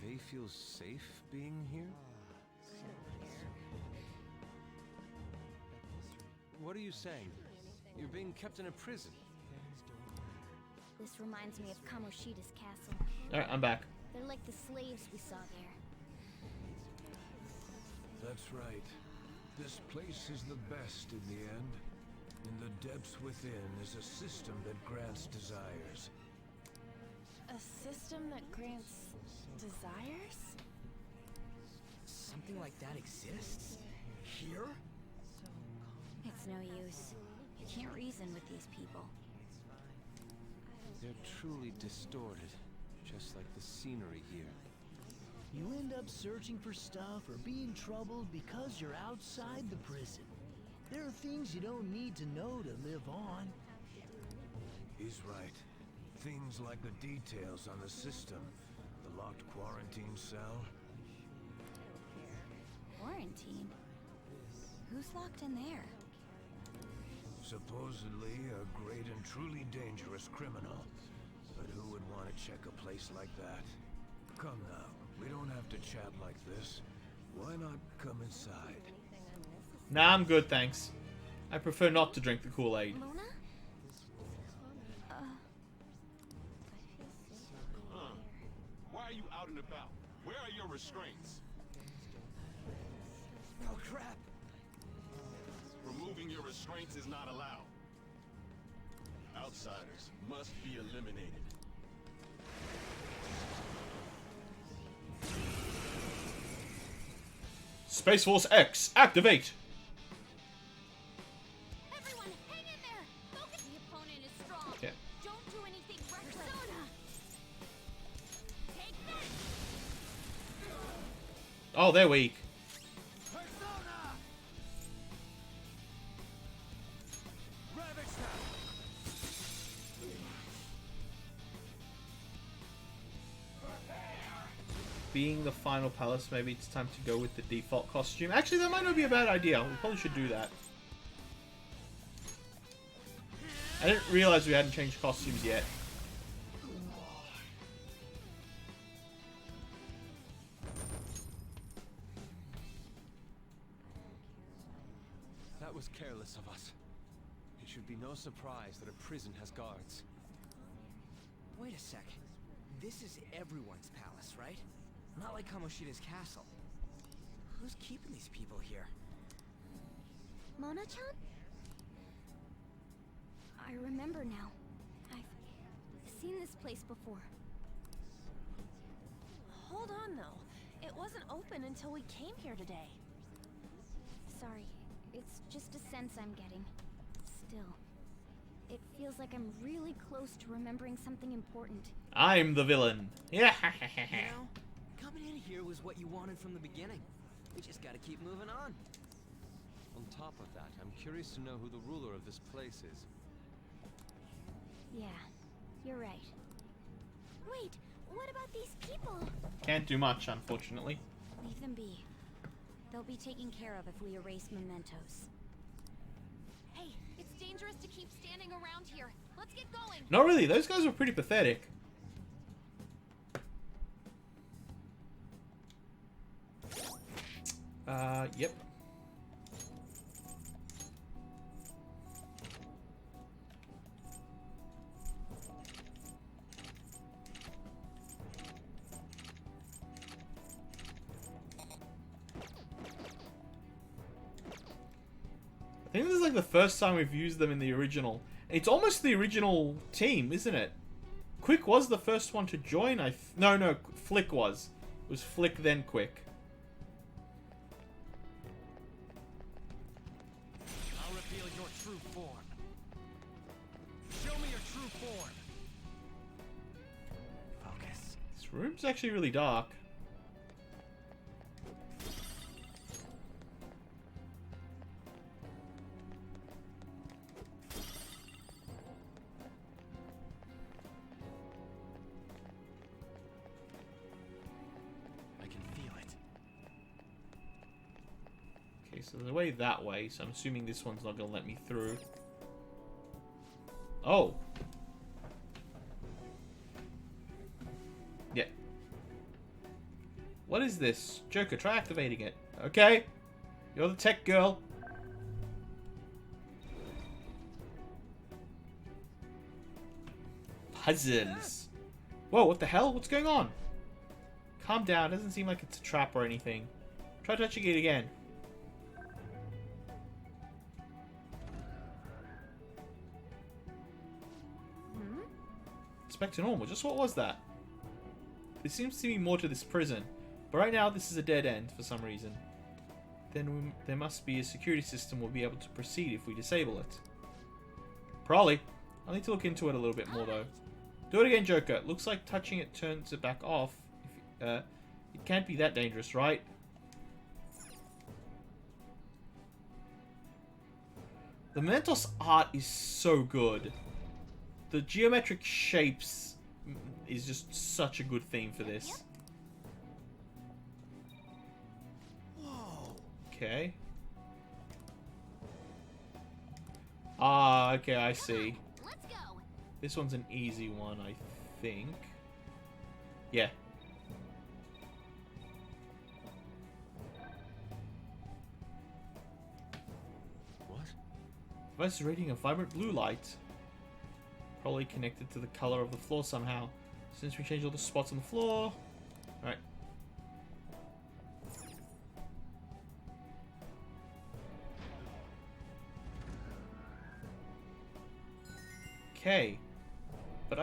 D: They feel safe being here? What are you saying? You're being kept in a prison.
O: This reminds me of Kamoshida's castle.
A: Alright, I'm back.
O: They're like the slaves we saw there.
B: That's right. This place is the best in the end. In the depths within is a system that grants desires.
Q: A system that grants desires?
E: Something like that exists? Here?
O: It's no use. You can't reason with these people.
D: They're truly distorted, just like the scenery here.
N: You end up searching for stuff or being troubled because you're outside the prison. There are things you don't need to know to live on.
B: He's right. Things like the details on the system. The locked quarantine cell.
O: Quarantine? Who's locked in there?
B: Supposedly a great and truly dangerous criminal. But who would want to check a place like that? Come now, we don't have to chat like this. Why not come inside?
A: Nah, I'm good, thanks. I prefer not to drink the Kool-Aid.
O: Luna?
R: Why are you out and about? Where are your restraints?
E: Oh crap!
R: Removing your restraints is not allowed. Outsiders must be eliminated.
A: Space Force X, activate!
O: Everyone, hang in there! Focus! The opponent is strong.
A: Okay.
O: Don't do anything reckless. Persona! Take that!
A: Oh, they're weak.
K: Persona! Ravage them!
A: Being the final palace, maybe it's time to go with the default costume. Actually, that might not be a bad idea. We probably should do that. I didn't realize we hadn't changed costumes yet.
D: That was careless of us. It should be no surprise that a prison has guards.
E: Wait a sec. This is everyone's palace, right? Not like Kamoshida's castle. Who's keeping these people here?
O: Mona-chan? I remember now. I've seen this place before.
Q: Hold on, though. It wasn't open until we came here today.
O: Sorry. It's just a sense I'm getting. Still, it feels like I'm really close to remembering something important.
A: I'm the villain. Yeah.
E: You know, coming in here was what you wanted from the beginning. We just gotta keep moving on.
D: On top of that, I'm curious to know who the ruler of this place is.
O: Yeah, you're right. Wait, what about these people?
A: Can't do much, unfortunately.
O: Leave them be. They'll be taken care of if we erase mementos. Hey, it's dangerous to keep standing around here. Let's get going.
A: Not really. Those guys were pretty pathetic. Yep. I think this is like the first time we've used them in the original. It's almost the original team, isn't it? Quick was the first one to join. No, Flick was. It was Flick then Quick.
K: I'll reveal your true form. Show me your true form. Focus.
A: This room's actually really dark. So there's a way that way, so I'm assuming this one's not going to let me through. Oh! Yeah. What is this? Joker, try activating it. Okay. You're the tech girl. Puzzles. Whoa, what the hell? What's going on? Calm down. Doesn't seem like it's a trap or anything. Try touching it again. It's back to normal. Just what was that? There seems to be more to this prison. But right now, this is a dead end for some reason. Then there must be a security system we'll be able to proceed if we disable it. Probably. I'll need to look into it a little bit more, though. Do it again, Joker. Looks like touching it turns it back off. It can't be that dangerous, right? The Mentos art is so good. The geometric shapes is just such a good theme for this.
E: Whoa.
A: Okay. Ah, okay, I see.
O: Let's go.
A: This one's an easy one, I think. Yeah.
D: What?
A: Device is radiating a vibrant blue light. Probably connected to the color of the floor somehow. Since we changed all the spots on the floor. Alright. Okay. But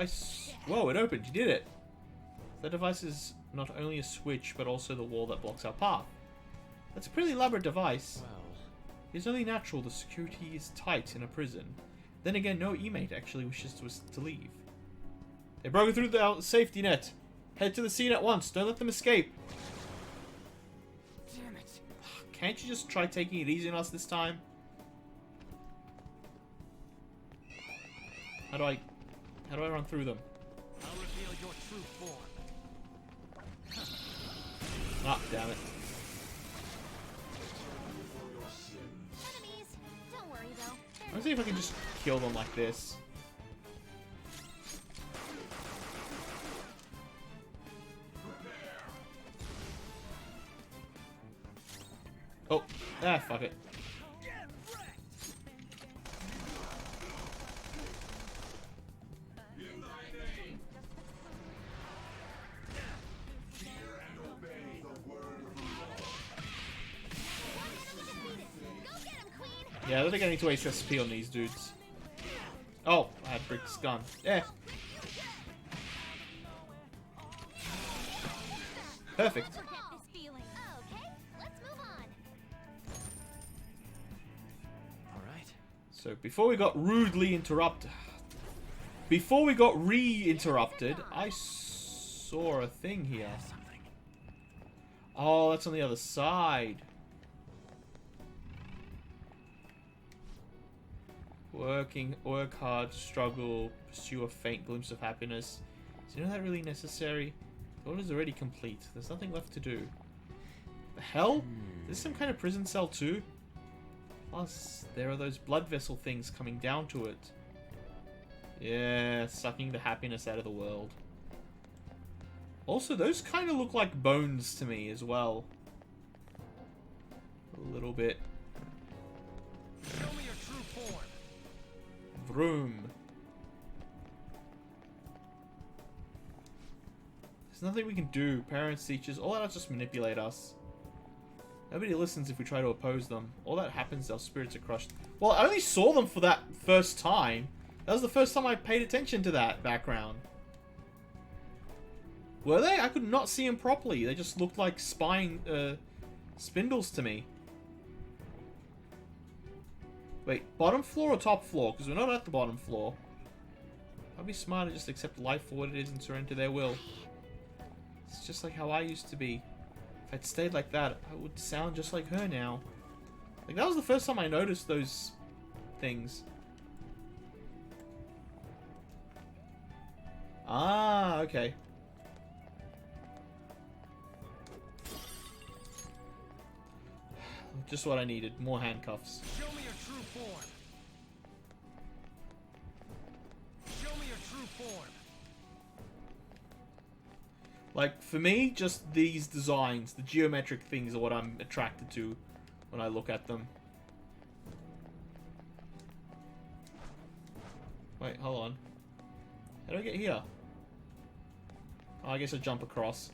A: whoa, it opened. You did it. That device is not only a switch, but also the wall that blocks our path. That's a pretty elaborate device.
D: Well,
A: It's only natural the security is tight in a prison. Then again, no e-mate actually wishes to leave. They broke through the safety net. Head to the scene at once. Don't let them escape.
E: Damn it.
A: Can't you just try taking it easy on us this time? How do I run through them?
K: I'll reveal your true form.
A: Ah, damn it.
O: Enemies! Don't worry though.
A: Let's see if I can just kill them like this. Oh, fuck it. Yeah, I don't think I need to waste SP on these dudes. Oh, I had Brick's gun. Yeah. Perfect.
D: alright.
A: So before we got rudely interrupted, before we got re-interrupted, I saw a thing here. Oh, that's on the other side. Work hard, struggle, pursue a faint glimpse of happiness. Is any of that really necessary? The order's already complete. There's nothing left to do. The hell? Is this some kind of prison cell too? Plus, there are those blood vessel things coming down to it. Yeah, sucking the happiness out of the world. Also, those kind of look like bones to me as well. A little bit.
K: Show me your true form.
A: Vroom. There's nothing we can do. Parents, teachers, all that just manipulate us. Nobody listens if we try to oppose them. All that happens, our spirits are crushed. Well, I only saw them for that first time. That was the first time I paid attention to that background. Were they? I could not see them properly. They just looked like spying spindles to me. Wait, bottom floor or top floor? Because we're not at the bottom floor. I'd be smart to just accept life for what it is and surrender to their will. It's just like how I used to be. If I'd stayed like that, I would sound just like her now. Like, that was the first time I noticed those things. Ah, okay. Just what I needed. More handcuffs.
K: Show me your true form. Show me your true form.
A: Like, for me, just these designs, the geometric things are what I'm attracted to when I look at them. Wait, hold on. How do I get here? Oh, I guess I jump across.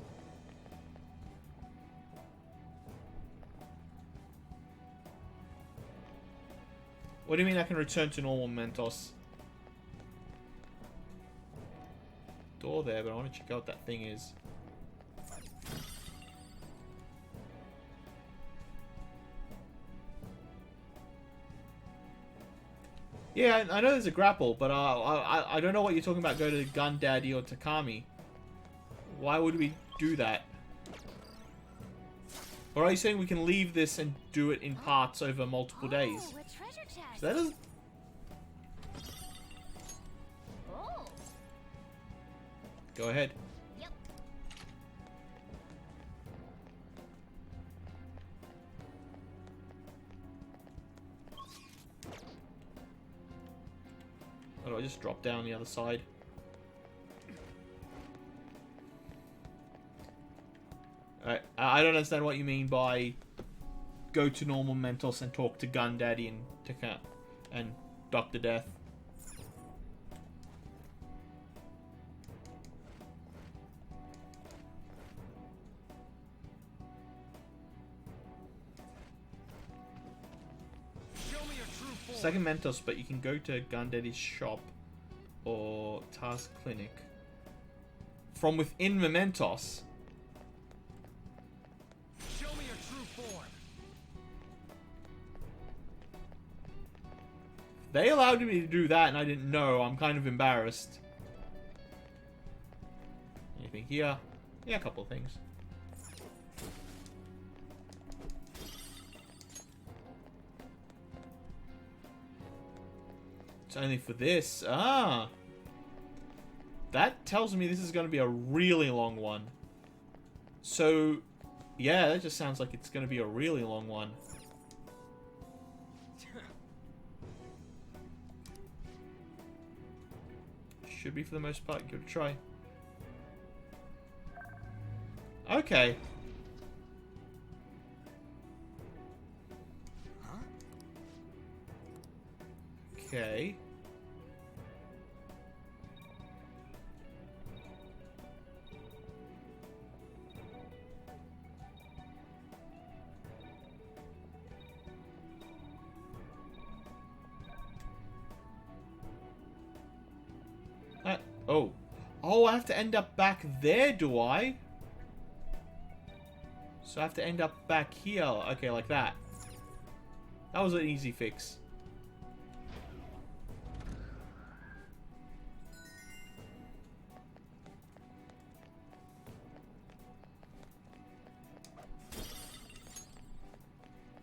A: What do you mean I can return to normal Mentos? Door there, but I want to check out what that thing is. Yeah, I know there's a grapple, but I don't know what you're talking about. Go to Gun Daddy or Takami. Why would we do that? Or are you saying we can leave this and do it in parts over multiple days?
O: A treasure chest.
A: So that is...
O: Oh.
A: Go ahead.
O: Yep.
A: Or do I just drop down the other side? Alright, I don't understand what you mean by go to normal Mentos and talk to Gun Daddy and Dr. Death.
K: Show me your true form.
A: Second Mentos, but you can go to Gun Daddy's shop or Task Clinic. From within Mementos.
K: Show me your true form.
A: They allowed me to do that and I didn't know. I'm kind of embarrassed. Anything here? Yeah, a couple of things. It's only for this. Ah! That tells me this is going to be a really long one. So, yeah, that just sounds like it's going to be a really long one. Should be for the most part. Give it a try. Okay. Okay. Oh. Oh, I have to end up back there, do I? So I have to end up back here. Okay, like that. That was an easy fix.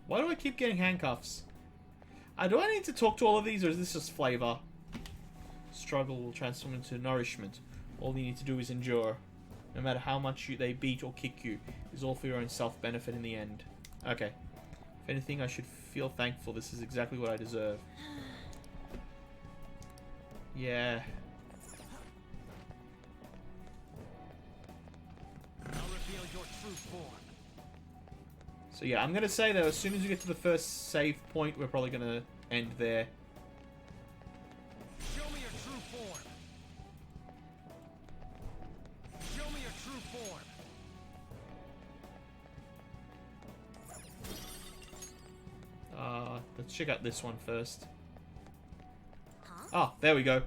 A: Why do I keep getting handcuffs? Do I need to talk to all of these, or is this just flavor? Struggle will transform into nourishment. All you need to do is endure. No matter how much they beat or kick you, it's all for your own self-benefit in the end. Okay. If anything, I should feel thankful. This is exactly what I deserve. Yeah.
K: I'll reveal your true form.
A: So yeah, I'm gonna say that as soon as we get to the first save point, we're probably gonna end there.
K: Show me your true form. Show me your true form.
A: Let's check out this one first.
C: Huh?
A: Oh, there we go.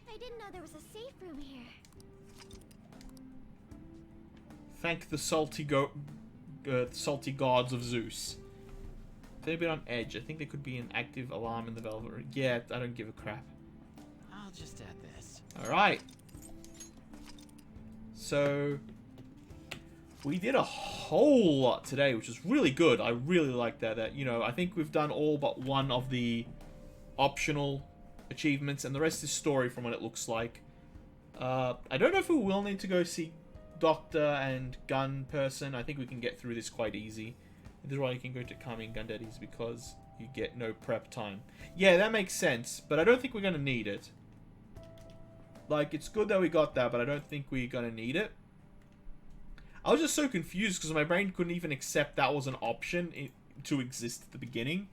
C: I didn't know there was a safe room here.
A: Thank the salty gods of Zeus. They're a bit on edge. I think there could be an active alarm in the Velvet Room. Yeah, I don't give a crap.
G: I'll just add this.
A: Alright. So, we did a whole lot today, which is really good. I really like that. You know, I think we've done all but one of the optional achievements, and the rest is story from what it looks like. I don't know if we will need to go see Doctor and Gun Person. I think we can get through this quite easy. This is why you can go to Calming Gun Daddies, because you get no prep time. Yeah, that makes sense, but I don't think we're going to need it. Like, it's good that we got that, but I don't think we're going to need it. I was just so confused because my brain couldn't even accept that was an option to exist at the beginning.